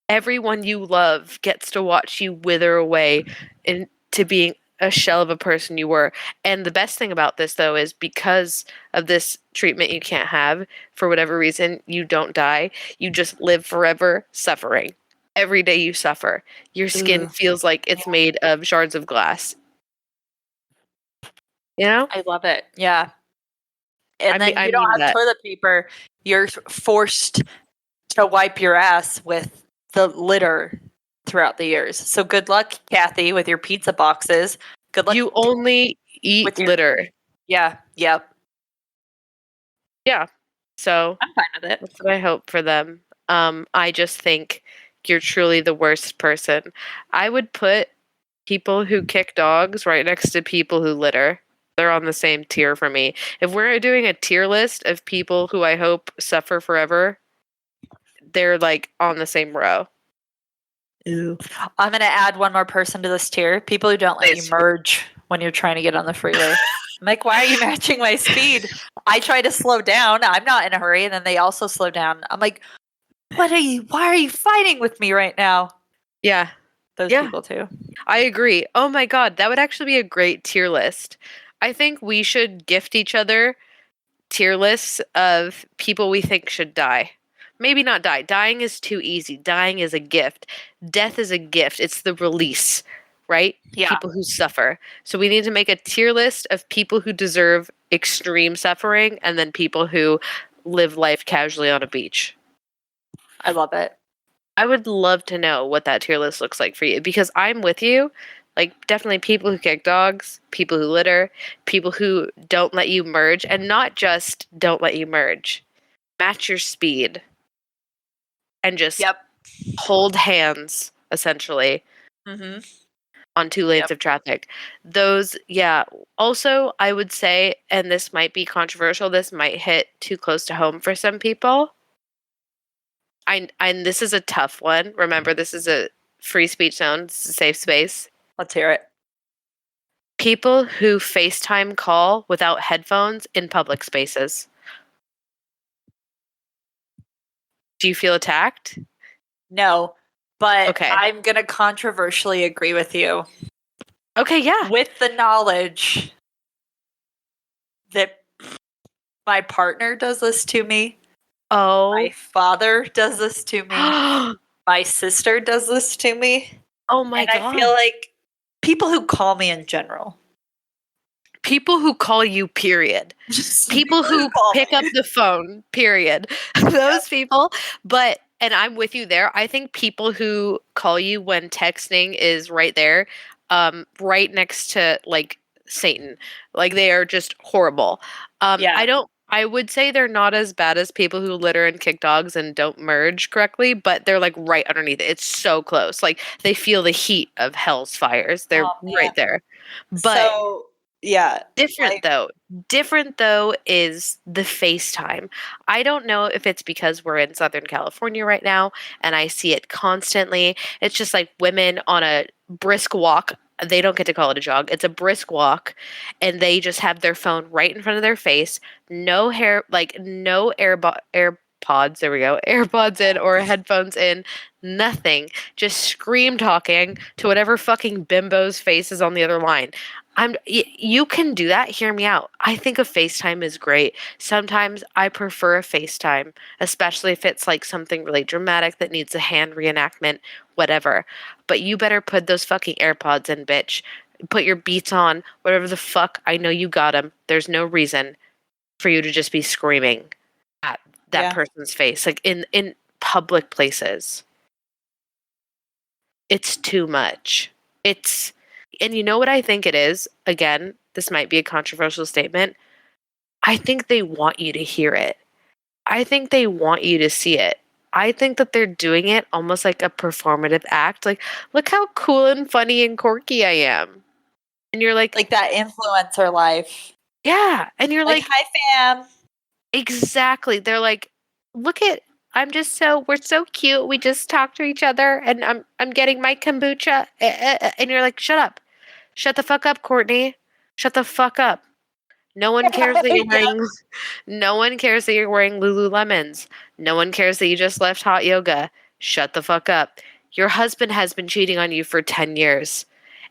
[SPEAKER 1] everyone you love gets to watch you wither away into being a shell of a person you were. And the best thing about this, though, is because of this treatment you can't have, for whatever reason, you don't die. You just live forever suffering. Every day you suffer. Your skin
[SPEAKER 2] Ooh,
[SPEAKER 1] feels like it's
[SPEAKER 2] yeah.
[SPEAKER 1] made of shards of glass. You know?
[SPEAKER 2] I love it. Yeah.
[SPEAKER 1] I
[SPEAKER 2] And
[SPEAKER 1] mean,
[SPEAKER 2] then
[SPEAKER 1] I
[SPEAKER 2] you don't
[SPEAKER 1] mean
[SPEAKER 2] have
[SPEAKER 1] that.
[SPEAKER 2] toilet paper. You're forced to wipe your ass with the litter throughout the years. So good luck, Kathy, with your pizza boxes. Good luck
[SPEAKER 1] You only eat
[SPEAKER 2] with your
[SPEAKER 1] litter.
[SPEAKER 2] yeah, yep.
[SPEAKER 1] Yeah. So
[SPEAKER 2] I'm fine with it.
[SPEAKER 1] that's what I hope for them. I just think you're truly the worst person. I would put people who kick dogs right next to people who litter. They're on the same tier for me. If we're doing a tier list of people who I hope suffer forever, they're like on the same row.
[SPEAKER 2] Ooh. I'm gonna add one more person to this tier. People who don't let you
[SPEAKER 1] Please.
[SPEAKER 2] merge when you're trying to get on the freeway. I'm like, why are you matching my speed? I try to slow down. I'm not in a hurry, and then they also slow down. I'm like, why are you fighting with me right now?
[SPEAKER 1] Yeah.
[SPEAKER 2] Those
[SPEAKER 1] Yeah.
[SPEAKER 2] people too.
[SPEAKER 1] I agree. Oh my god, that would actually be a great tier list. I think we should gift each other tier lists of people we think should die. Maybe not die. Dying is too easy. Dying is a gift. Death is a gift. It's the release, right?
[SPEAKER 2] Yeah,
[SPEAKER 1] People who suffer. So we need to make a tier list of people who deserve extreme suffering and then people who live life casually on a beach.
[SPEAKER 2] I love it.
[SPEAKER 1] I would love to know what that tier list looks like for you because I'm with you. Like, definitely people who kick dogs, people who litter, people who don't let you merge, and not just don't let you merge. Match your speed and just
[SPEAKER 2] Yep.
[SPEAKER 1] hold hands, essentially,
[SPEAKER 2] Mm-hmm.
[SPEAKER 1] on two lanes
[SPEAKER 2] Yep.
[SPEAKER 1] of traffic. Those, yeah. Also, I would say, and this might be controversial, this might hit too close to home for some people. And this is a tough one. Remember, this is a free speech zone, it's a safe space.
[SPEAKER 2] Let's hear it.
[SPEAKER 1] People who FaceTime call without headphones in public spaces. Do you feel attacked?
[SPEAKER 2] No, but
[SPEAKER 1] Okay.
[SPEAKER 2] I'm gonna controversially agree with you.
[SPEAKER 1] Okay, yeah.
[SPEAKER 2] With the knowledge that my partner does this to me, my
[SPEAKER 1] Oh.
[SPEAKER 2] father does this to me, my sister does this to me,
[SPEAKER 1] Oh my
[SPEAKER 2] and I feel
[SPEAKER 1] god.
[SPEAKER 2] like people who call me in general.
[SPEAKER 1] People who call you, period.
[SPEAKER 2] Just
[SPEAKER 1] People
[SPEAKER 2] people who
[SPEAKER 1] who
[SPEAKER 2] call
[SPEAKER 1] pick up
[SPEAKER 2] me.
[SPEAKER 1] the phone, period.
[SPEAKER 2] Yep.
[SPEAKER 1] Those people. But, and I'm with you there. I think people who call you when texting is right there, right next to like Satan. Like they are just horrible.
[SPEAKER 2] Yeah.
[SPEAKER 1] I would say they're not as bad as people who litter and kick dogs and don't merge correctly, but they're like right underneath it. It's so close. Like they feel the heat of hell's fires. They're
[SPEAKER 2] Oh man.
[SPEAKER 1] right there. But
[SPEAKER 2] So yeah,
[SPEAKER 1] different
[SPEAKER 2] like
[SPEAKER 1] though. Different though is the FaceTime. I don't know if it's because we're in Southern California right now and I see it constantly. It's just like women on a brisk walk. They don't get to call it a jog. It's a brisk walk and they just have their phone right in front of their face. No hair, like no AirPods, there we go. AirPods in or headphones in. Nothing. Just scream talking to whatever fucking bimbo's face is on the other line. You can do that. Hear me out. I think a FaceTime is great. Sometimes I prefer a FaceTime, especially if it's like something really dramatic that needs a hand reenactment, whatever. But you better put those fucking AirPods in, bitch. Put your beats on, whatever the fuck. I know you got them. There's no reason for you to just be screaming at that
[SPEAKER 2] yeah.
[SPEAKER 1] person's face, like in public places. It's too much. And you know what I think it is? Again, this might be a controversial statement. I think they want you to hear it. I think they want you to see it. I think that they're doing it almost like a performative act. Like, look how cool and funny and quirky I am. And you're like,
[SPEAKER 2] that influencer life.
[SPEAKER 1] yeah. And you're like,
[SPEAKER 2] hi fam.
[SPEAKER 1] exactly. They're like, look at we're so cute. We just talk to each other and I'm getting my kombucha. And you're like, shut up. Shut the fuck up, Courtney. Shut the fuck up. No one cares that you're wearing no one cares that you're wearing Lululemons. No one cares that you just left hot yoga. Shut the fuck up. Your husband has been cheating on you for 10 years.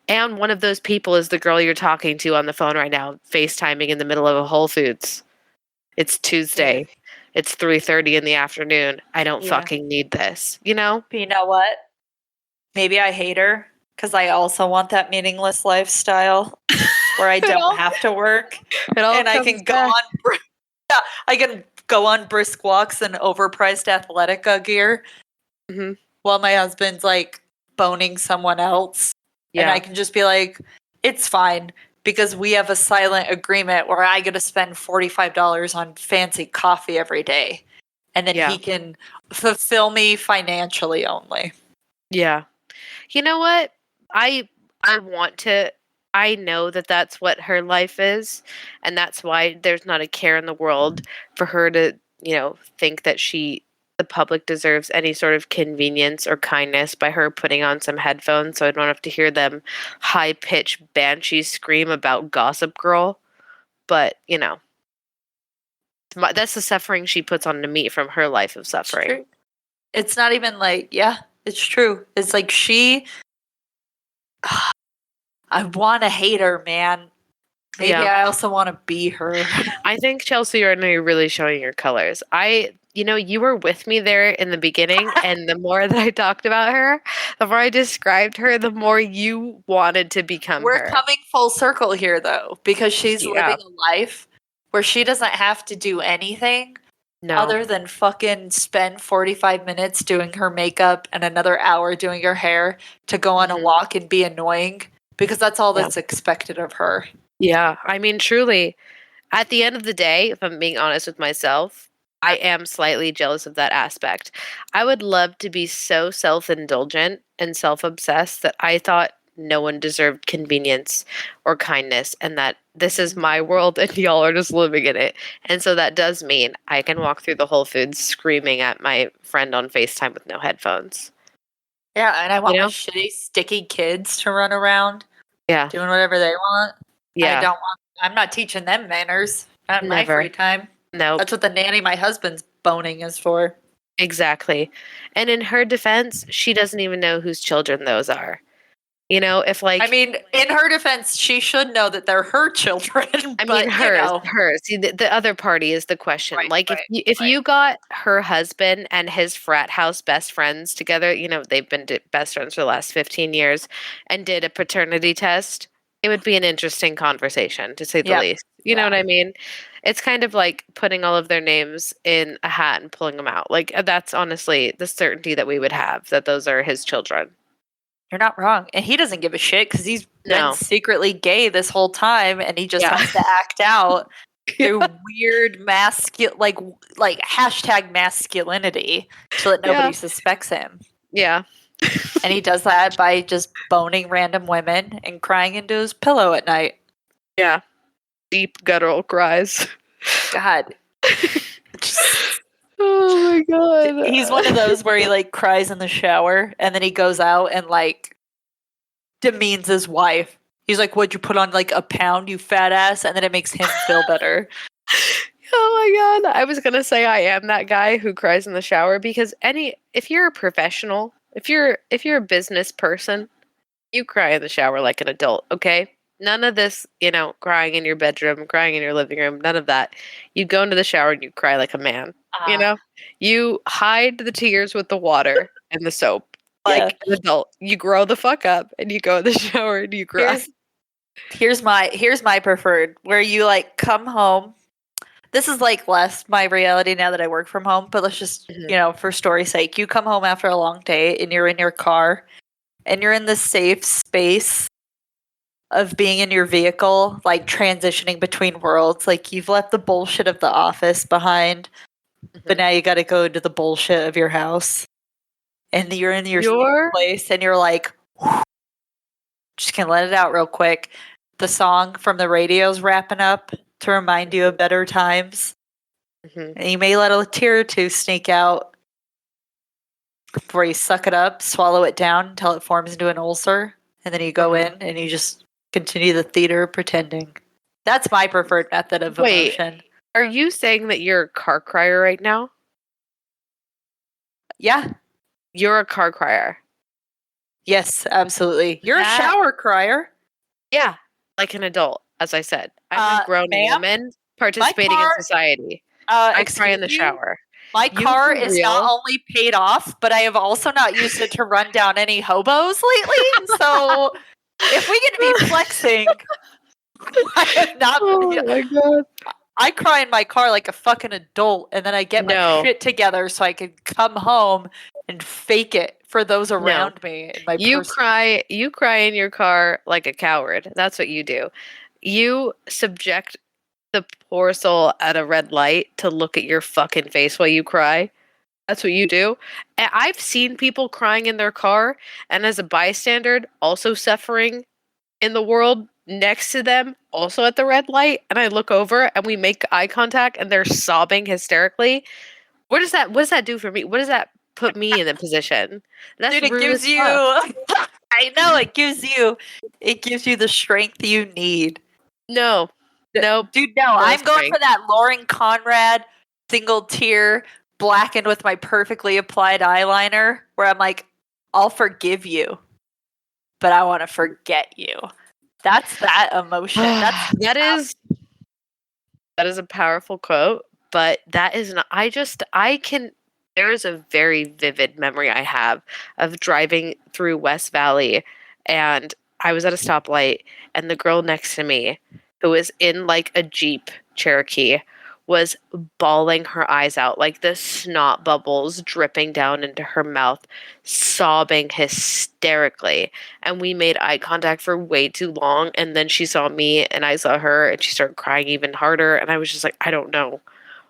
[SPEAKER 1] And one of those people is the girl you're talking to on the phone right now, FaceTiming in the middle of a Whole Foods. It's
[SPEAKER 2] Yeah.
[SPEAKER 1] Tuesday. It's 3:30 in the afternoon. I don't fucking need this, you know?
[SPEAKER 2] But you know what? Maybe I hate her because I also want that meaningless lifestyle where I don't have to work and I can I can go on brisk walks in overpriced Athletica gear while my husband's like boning someone else. Yeah. And I can just be like, it's fine because we have a silent agreement where I get to spend $45 on fancy coffee every day. And then he can fulfill me financially only.
[SPEAKER 1] Yeah. You know what? I know that that's what her life is, and that's why there's not a care in the world for her to, think that the public deserves any sort of convenience or kindness by her putting on some headphones so I don't have to hear them high-pitched banshee scream about Gossip Girl. But, that's the suffering she puts on to me from her life of suffering.
[SPEAKER 2] It's not even like, it's true. It's like I want to hate her, man. Maybe I also want to be her.
[SPEAKER 1] I think, Chelsea, you're really showing your colors. You were with me there in the beginning, and the more that I talked about her, the more I described her, the more you wanted to become her.
[SPEAKER 2] We're coming full circle here, though, because she's living a life where she doesn't have to do anything other than fucking spend 45 minutes doing her makeup and another hour doing her hair to go on a walk and be annoying, because that's all that's expected of her.
[SPEAKER 1] Yeah, I mean, truly, at the end of the day, if I'm being honest with myself, I am slightly jealous of that aspect. I would love to be so self-indulgent and self-obsessed that I thought no one deserved convenience or kindness, and that this is my world and y'all are just living in it. And so that does mean I can walk through the Whole Foods screaming at my friend on FaceTime with no headphones.
[SPEAKER 2] Yeah, and I want my shitty, sticky kids to run around doing whatever they want. Yeah. I'm not teaching them manners at my free time.
[SPEAKER 1] No.
[SPEAKER 2] That's what the nanny my husband's boning is for.
[SPEAKER 1] Exactly. And in her defense, she doesn't even know whose children those are. In her defense, she should know that they're her children. Hers. See, the other party is the question. If you got her husband and his frat house best friends together, they've been best friends for the last 15 years, and did a paternity test, it would be an interesting conversation, to say the least. You know what I mean? It's kind of like putting all of their names in a hat and pulling them out. Like, that's honestly the certainty that we would have, that those are his children.
[SPEAKER 2] You're not wrong. And he doesn't give a shit because he's been secretly gay this whole time, and he just has to act out through weird like hashtag masculinity so that nobody suspects him.
[SPEAKER 1] Yeah.
[SPEAKER 2] And he does that by just boning random women and crying into his pillow at night.
[SPEAKER 1] Yeah. Deep guttural cries.
[SPEAKER 2] God.
[SPEAKER 1] Oh my God.
[SPEAKER 2] He's one of those where he like cries in the shower and then he goes out and like demeans his wife. He's like, "What'd you put on, like a pound, you fat ass?" And then it makes him feel better.
[SPEAKER 1] Oh my God. I was going to say I am that guy who cries in the shower, because if you're a professional, if you're a business person, you cry in the shower like an adult, okay? None of this, crying in your bedroom, crying in your living room, none of that. You go into the shower and you cry like a man, You hide the tears with the water and the soap like an adult. You grow the fuck up and you go in the shower and you cry.
[SPEAKER 2] Here's my preferred, where you like come home. This is like less my reality now that I work from home, but let's just, for story's sake, you come home after a long day and you're in your car and you're in the safe space of being in your vehicle, like transitioning between worlds. Like you've left the bullshit of the office behind, but now you got to go into the bullshit of your house. And you're in your safe place and you're like, just can let it out real quick. The song from the radio's wrapping up to remind you of better times. And you may let a tear or two sneak out before you suck it up, swallow it down until it forms into an ulcer. And then you go in and you just continue the theater pretending. That's my preferred method of emotion.
[SPEAKER 1] Are you saying that you're a car crier right now?
[SPEAKER 2] Yeah.
[SPEAKER 1] You're a car crier.
[SPEAKER 2] Yes, absolutely. You're a shower crier.
[SPEAKER 1] Yeah, like an adult, as I said. I'm a grown woman participating in society. I cry in the shower.
[SPEAKER 2] My car is not only paid off, but I have also not used it to run down any hobos lately. So if we can be flexing, I have not.
[SPEAKER 1] Oh my god!
[SPEAKER 2] I cry in my car like a fucking adult, and then I get my shit together so I can come home and fake it for those around me. In my
[SPEAKER 1] you cry in your car like a coward. That's what you do. You subject the poor soul at a red light to look at your fucking face while you cry. That's what you do. And I've seen people crying in their car, and as a bystander, also suffering in the world next to them, also at the red light, and I look over and we make eye contact and they're sobbing hysterically. What does that do for me? What does that put me in the position? That's
[SPEAKER 2] Dude, it gives you I know it gives you the strength you need.
[SPEAKER 1] No.
[SPEAKER 2] Dude, no, I'm going for that Lauren Conrad single tear blackened with my perfectly applied eyeliner where I'm like, I'll forgive you, but I want to forget you. That's that emotion.
[SPEAKER 1] That is a powerful quote, but that is not, there is a very vivid memory I have of driving through West Valley, and I was at a stoplight, and the girl next to me, who was in like a Jeep Cherokee, was bawling her eyes out, like the snot bubbles dripping down into her mouth, sobbing hysterically. And we made eye contact for way too long. And then she saw me and I saw her and she started crying even harder. And I was just like, I don't know.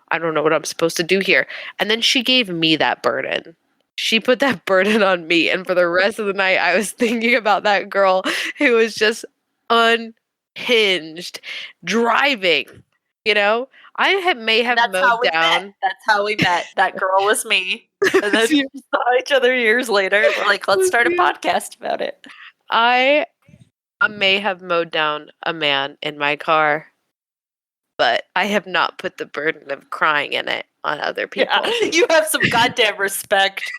[SPEAKER 1] I don't know what I'm supposed to do here. And then she gave me that burden. She put that burden on me. And for the rest of the night, I was thinking about that girl who was just unhinged driving. You know, may have mowed down.
[SPEAKER 2] That's how we met. That girl was me. And then we saw each other years later. We're like, let's start a podcast about it.
[SPEAKER 1] I may have mowed down a man in my car, but I have not put the burden of crying in it on other people.
[SPEAKER 2] Yeah, you have some goddamn respect.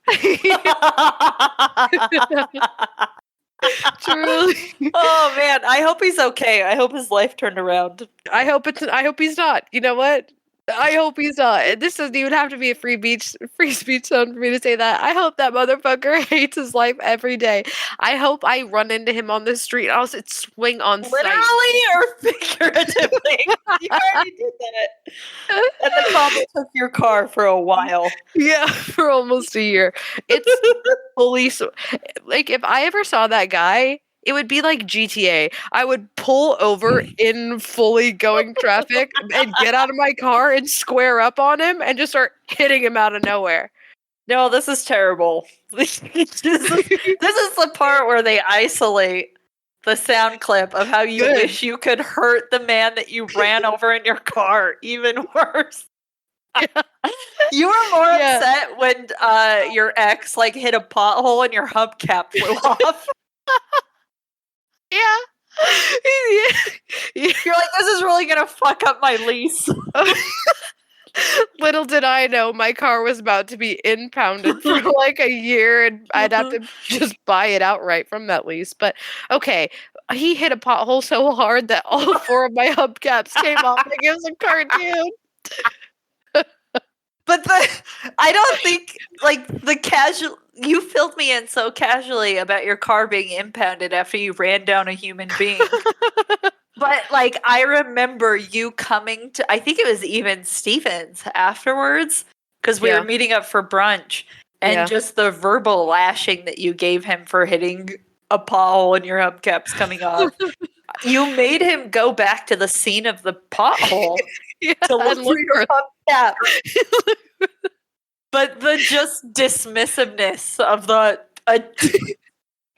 [SPEAKER 1] Truly.
[SPEAKER 2] Oh man, I hope he's okay. I hope his life turned around.
[SPEAKER 1] I hope he's not. You know what? I hope he's not. This doesn't even have to be a free speech zone for me to say that. I hope that motherfucker hates his life every day. I hope I run into him on the street. I'll swing on sight.
[SPEAKER 2] Literally or figuratively. You already did that. And the problem took your car for a while.
[SPEAKER 1] Yeah, for almost a year. It's fully like if I ever saw that guy, it would be like GTA. I would pull over in fully going traffic and get out of my car and square up on him and just start hitting him out of nowhere.
[SPEAKER 2] No, this is terrible. This is the part where they isolate the sound clip of how you wish you could hurt the man that you ran over in your car. Even worse. Yeah. You were more upset when your ex hit a pothole and your hubcap flew off.
[SPEAKER 1] Yeah.
[SPEAKER 2] You're like, this is really gonna fuck up my lease.
[SPEAKER 1] Little did I know my car was about to be impounded for like a year and I'd have to just buy it outright from that lease. But okay, he hit a pothole so hard that all 4 of my hubcaps came off like it was a cartoon.
[SPEAKER 2] But I don't think you filled me in so casually about your car being impounded after you ran down a human being. But I remember you coming to, I think it was even Steven's afterwards, because we were meeting up for brunch, and just the verbal lashing that you gave him for hitting a pothole and your hubcap's coming off. You made him go back to the scene of the pothole to look for your hubcap. But the just dismissiveness of the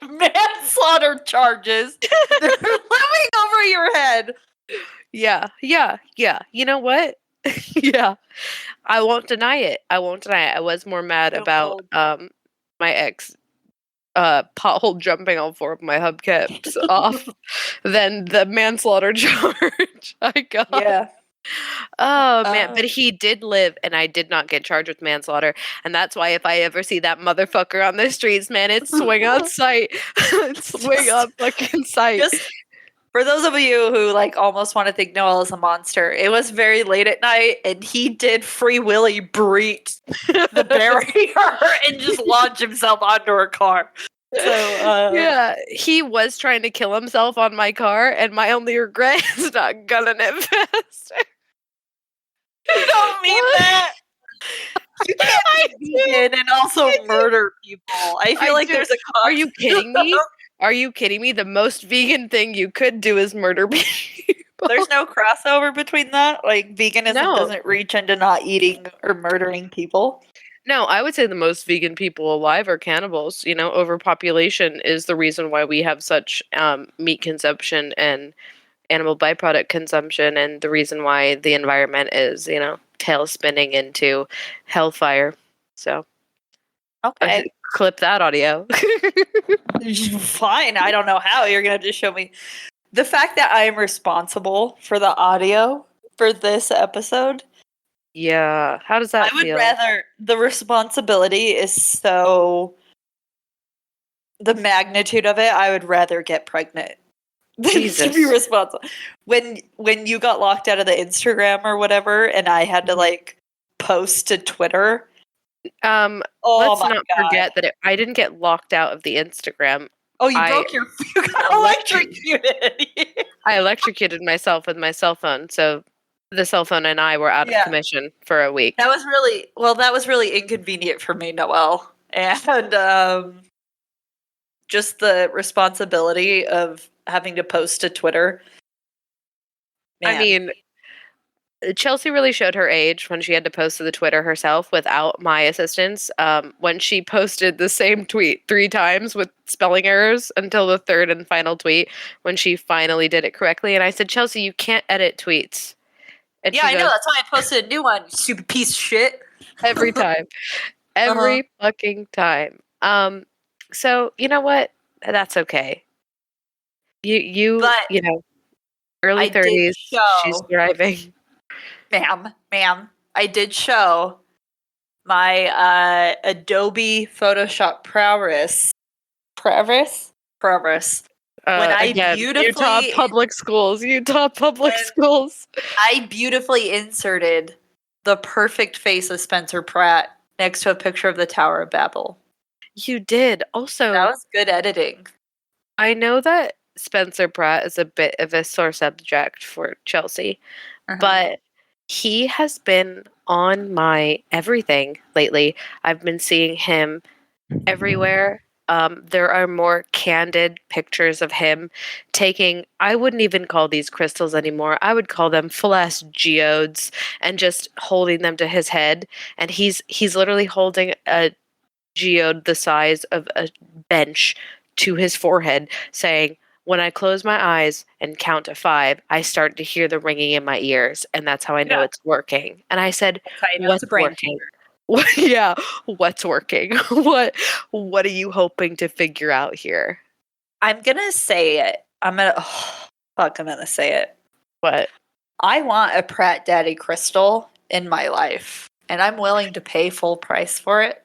[SPEAKER 2] manslaughter charges, they're looming over your head.
[SPEAKER 1] Yeah. You know what? Yeah. I won't deny it. I was more mad about my ex pothole jumping all four of my hubcaps off than the manslaughter charge I got.
[SPEAKER 2] Yeah.
[SPEAKER 1] Oh man, but he did live and I did not get charged with manslaughter. And that's why if I ever see that motherfucker on the streets, man, it's swing on sight. Swing on fucking sight.
[SPEAKER 2] Just for those of you who like almost want to think Noelle is a monster, it was very late at night and he did free willy breach the barrier and just launch himself onto her car. So
[SPEAKER 1] yeah, he was trying to kill himself on my car, and my only regret is not gunning it faster.
[SPEAKER 2] You don't mean that. You can't be vegan and also murder people. I feel like there's a cost.
[SPEAKER 1] Are you kidding me? Are you kidding me? The most vegan thing you could do is murder people.
[SPEAKER 2] There's no crossover between that? Like, veganism doesn't reach into not eating or murdering people?
[SPEAKER 1] No, I would say the most vegan people alive are cannibals. You know, overpopulation is the reason why we have such meat consumption and animal byproduct consumption, and the reason why the environment is, you know, tail spinning into hellfire. So,
[SPEAKER 2] okay,
[SPEAKER 1] clip that audio.
[SPEAKER 2] Fine. I don't know how. You're gonna just show me the fact that I am responsible for the audio for this episode.
[SPEAKER 1] Yeah. How does that feel?
[SPEAKER 2] I would rather the responsibility is so the magnitude of it. I would rather get pregnant than to be responsible. When you got locked out of the Instagram or whatever, and I had to like post to Twitter.
[SPEAKER 1] Let's not forget that I didn't get locked out of the Instagram.
[SPEAKER 2] Oh, you got electrocuted.
[SPEAKER 1] I electrocuted myself with my cell phone, so the cell phone and I were out of commission for a week.
[SPEAKER 2] That was really inconvenient for me, Noelle. And just the responsibility of having to post to Twitter.
[SPEAKER 1] Man. I mean, Chelsea really showed her age when she had to post to the Twitter herself without my assistance. When she posted the same tweet 3 times with spelling errors until the third and final tweet when she finally did it correctly. And I said, Chelsea, you can't edit tweets. And
[SPEAKER 2] yeah, I know. That's why I posted a new one, you stupid piece of shit.
[SPEAKER 1] Every time. Every fucking time. So, you know what? That's okay. You know, early 30s, she's thriving.
[SPEAKER 2] Ma'am, I did show my Adobe Photoshop prowess. When I
[SPEAKER 1] Utah Public Schools.
[SPEAKER 2] I beautifully inserted the perfect face of Spencer Pratt next to a picture of the Tower of Babel.
[SPEAKER 1] You did. Also,
[SPEAKER 2] that was good editing.
[SPEAKER 1] I know that Spencer Pratt is a bit of a sore subject for Chelsea, but he has been on my everything lately. I've been seeing him everywhere. There are more candid pictures of him taking, I wouldn't even call these crystals anymore. I would call them full-ass geodes and just holding them to his head. And he's literally holding a geode the size of a bench to his forehead saying, when I close my eyes and count to 5, I start to hear the ringing in my ears. And that's how I know it's working. And I said, what's working? Yeah, what's working? What are you hoping to figure out here?
[SPEAKER 2] I'm gonna say it. I'm gonna say it.
[SPEAKER 1] What?
[SPEAKER 2] I want a Pratt Daddy crystal in my life, and I'm willing to pay full price for it.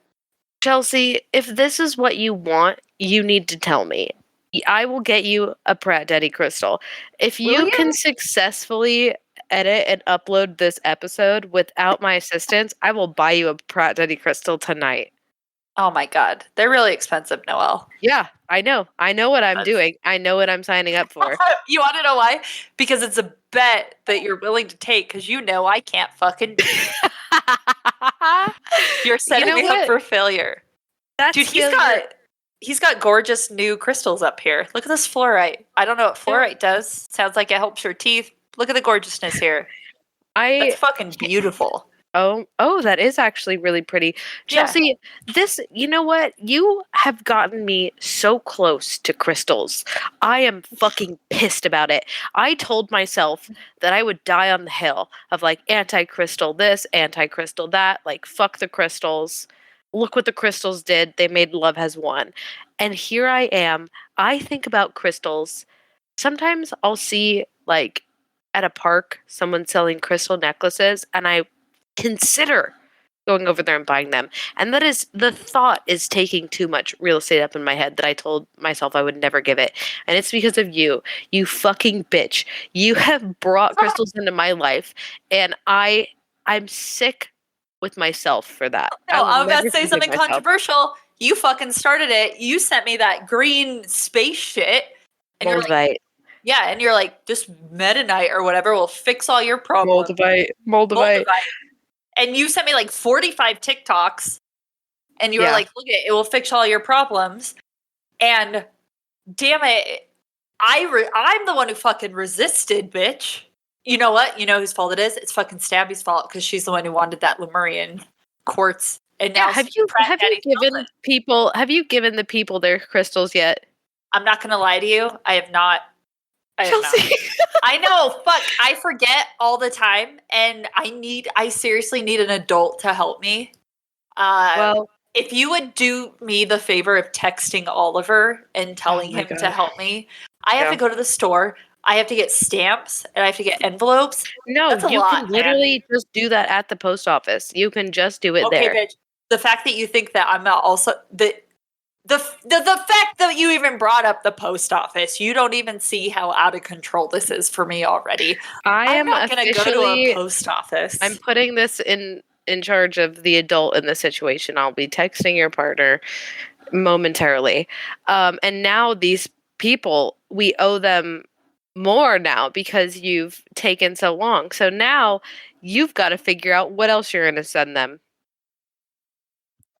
[SPEAKER 1] Chelsea, if this is what you want, you need to tell me. I will get you a Pratt Daddy crystal. If you can successfully edit and upload this episode without my assistance, I will buy you a Pratt Daddy crystal tonight.
[SPEAKER 2] Oh my god. They're really expensive, Noelle.
[SPEAKER 1] Yeah, I know. I know what I'm doing. I know what I'm signing up for.
[SPEAKER 2] You want to know why? Because it's a bet that you're willing to take because you know I can't fucking do it. You're setting me up for failure. Dude, he's got gorgeous new crystals up here. Look at this fluorite. I don't know what fluorite does. Sounds like it helps your teeth. Look at the gorgeousness here. That's
[SPEAKER 1] I
[SPEAKER 2] fucking beautiful.
[SPEAKER 1] Oh, that is actually really pretty.
[SPEAKER 2] Yeah.
[SPEAKER 1] Chelsea, you know what? You have gotten me so close to crystals. I am fucking pissed about it. I told myself that I would die on the hill of like anti-crystal this, anti-crystal that, like fuck the crystals. Look what the crystals did. They made love has won. And here I am. I think about crystals. Sometimes I'll see like at a park someone selling crystal necklaces and I consider going over there and buying them. And that is the thought is taking too much real estate up in my head that I told myself I would never give it. And it's because of you. You fucking bitch. You have brought crystals into my life and I'm sick with myself for that. I
[SPEAKER 2] No,
[SPEAKER 1] will
[SPEAKER 2] I'm about
[SPEAKER 1] never
[SPEAKER 2] to say
[SPEAKER 1] forgive
[SPEAKER 2] something
[SPEAKER 1] myself.
[SPEAKER 2] controversial. You fucking started it. You sent me that green space shit. And you're like,
[SPEAKER 1] Moldavite.
[SPEAKER 2] yeah, and you're like, this Meta Knight or whatever will fix all your problems.
[SPEAKER 1] Moldavite.
[SPEAKER 2] And you sent me like 45 TikToks, and you were
[SPEAKER 1] Yeah.
[SPEAKER 2] like, look, it will fix all your problems. And damn it, I'm the one who fucking resisted, bitch. You know what? You know whose fault it is? It's fucking Stabby's fault because she's the one who wanted that Lemurian quartz. And now
[SPEAKER 1] Have you given the people their crystals yet?
[SPEAKER 2] I'm not gonna lie to you. I have not.
[SPEAKER 1] Chelsea.
[SPEAKER 2] I know. Fuck. I forget all the time, and I seriously need an adult to help me.
[SPEAKER 1] Well,
[SPEAKER 2] if you would do me the favor of texting Oliver and telling him to help me, I have to go to the store. I have to get stamps and I have to get envelopes.
[SPEAKER 1] No,
[SPEAKER 2] That's a
[SPEAKER 1] you
[SPEAKER 2] lot,
[SPEAKER 1] can literally just do that at the post office. You can just do it there.
[SPEAKER 2] Bitch. The fact that you think that I'm not also the fact that you even brought up the post office, you don't even see how out of control this is for me already. I'm not going to go to a post office.
[SPEAKER 1] I'm putting this in charge of the adult in the situation. I'll be texting your partner momentarily. And now these people, we owe them more now because you've taken so long. So now you've got to figure out what else you're going to send them.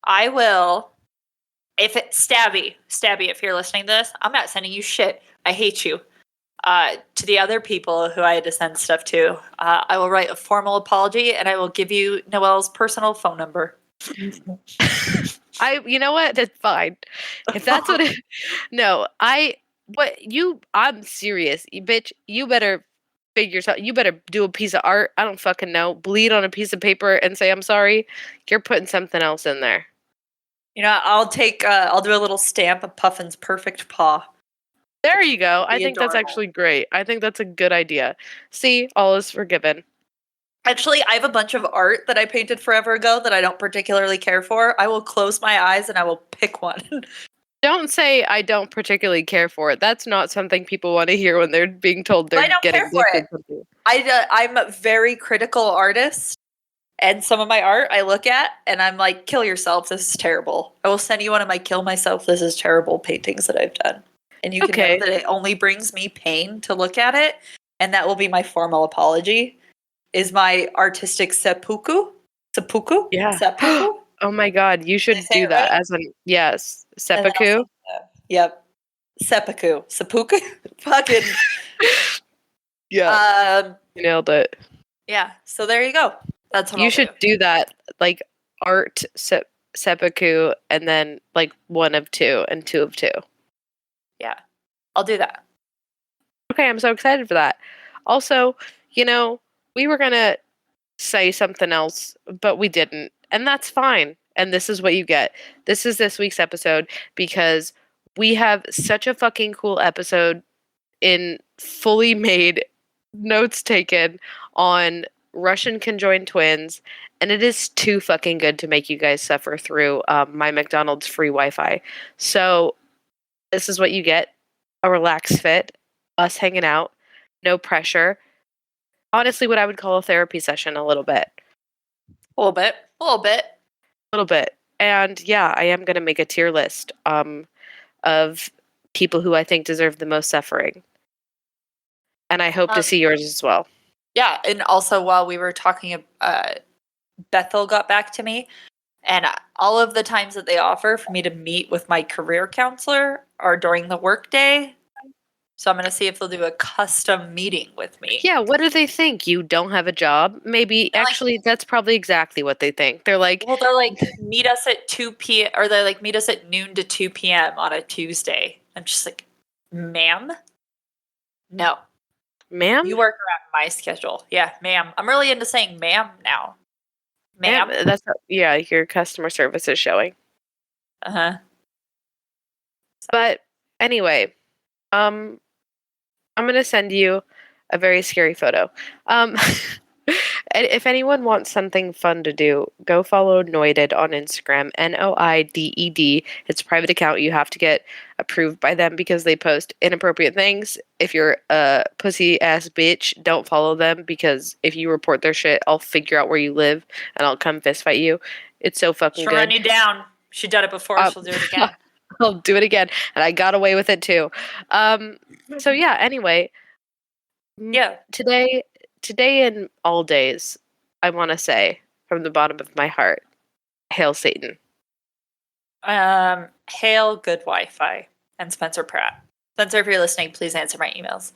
[SPEAKER 2] I will. If it's Stabby, if you're listening to this, I'm not sending you shit. I hate you. To the other people who I had to send stuff to, I will write a formal apology and I will give you Noelle's personal phone number.
[SPEAKER 1] You know what? That's fine. If that's what it, no, I'm serious. Bitch, you better figure something. You better do a piece of art. I don't fucking know. Bleed on a piece of paper and say, I'm sorry. You're putting something else in there.
[SPEAKER 2] You know, I'll do a little stamp of Puffin's perfect paw.
[SPEAKER 1] There you go. I think that's actually great. I think that's a good idea. See, all is forgiven.
[SPEAKER 2] Actually, I have a bunch of art that I painted forever ago that I don't particularly care for. I will close my eyes and I will pick one.
[SPEAKER 1] Don't say I don't particularly care for it. That's not something people want to hear when they're being told they're getting gifted something.
[SPEAKER 2] I'm a very critical artist. And some of my art I look at and I'm like, kill yourself. This is terrible. I will send you one of my kill myself. This is terrible paintings that I've done. And you can know that it only brings me pain to look at it. And that will be my formal apology. Is my artistic seppuku? Seppuku?
[SPEAKER 1] Yeah.
[SPEAKER 2] Seppuku?
[SPEAKER 1] Oh my god, you should do that as yes. Seppuku?
[SPEAKER 2] Yep. Seppuku. Seppuku? Fucking.
[SPEAKER 1] Yeah. You nailed it.
[SPEAKER 2] Yeah. So there you go. That's what
[SPEAKER 1] you should do that, like art seppuku, and then like 1 of 2 and 2 of 2.
[SPEAKER 2] Yeah, I'll do that.
[SPEAKER 1] Okay, I'm so excited for that. Also, we were gonna say something else, but we didn't, and that's fine. And this is what you get. This is this week's episode because we have such a fucking cool episode in fully made notes taken on Russian conjoined twins, and it is too fucking good to make you guys suffer through my McDonald's free Wi-Fi. So this is what you get: a relaxed fit, us hanging out, no pressure. Honestly, what I would call a therapy session a little bit.
[SPEAKER 2] A little bit.
[SPEAKER 1] And yeah, I am going to make a tier list of people who I think deserve the most suffering. And I hope to see yours as well.
[SPEAKER 2] Yeah, and also while we were talking, Bethel got back to me, And all of the times that they offer for me to meet with my career counselor are during the workday. So I'm going to see if they'll do a custom meeting with me.
[SPEAKER 1] Yeah, what do they think? You don't have a job? Maybe actually that's probably exactly what they think. They're like,
[SPEAKER 2] well, they're like, meet us at 2 p.m. or they're like, meet us at noon to 2 p.m. on a Tuesday. I'm just like, ma'am? No.
[SPEAKER 1] ma'am?
[SPEAKER 2] You work around my schedule. Yeah, ma'am. I'm really into saying ma'am now.
[SPEAKER 1] Ma'am,
[SPEAKER 2] Ma'am.
[SPEAKER 1] yeah, your customer service is showing.
[SPEAKER 2] Uh-huh.
[SPEAKER 1] But anyway, um I'm going to send you a very scary photo. Um, and if anyone wants something fun to do, go follow Noided on Instagram, Noided. It's a private account. You have to get approved by them because they post inappropriate things. If you're a pussy ass bitch, don't follow them because if you report their shit, I'll figure out where you live and I'll come fist fight you. It's so fucking
[SPEAKER 2] She'll run
[SPEAKER 1] good.
[SPEAKER 2] you down. She did it before. She'll do it again.
[SPEAKER 1] I'll do it again, and I got away with it too. So yeah. Anyway,
[SPEAKER 2] Yeah.
[SPEAKER 1] today and all days, I want to say from the bottom of my heart, hail Satan.
[SPEAKER 2] Hail good Wi-Fi and Spencer Pratt. Spencer, if you're listening, please answer my emails.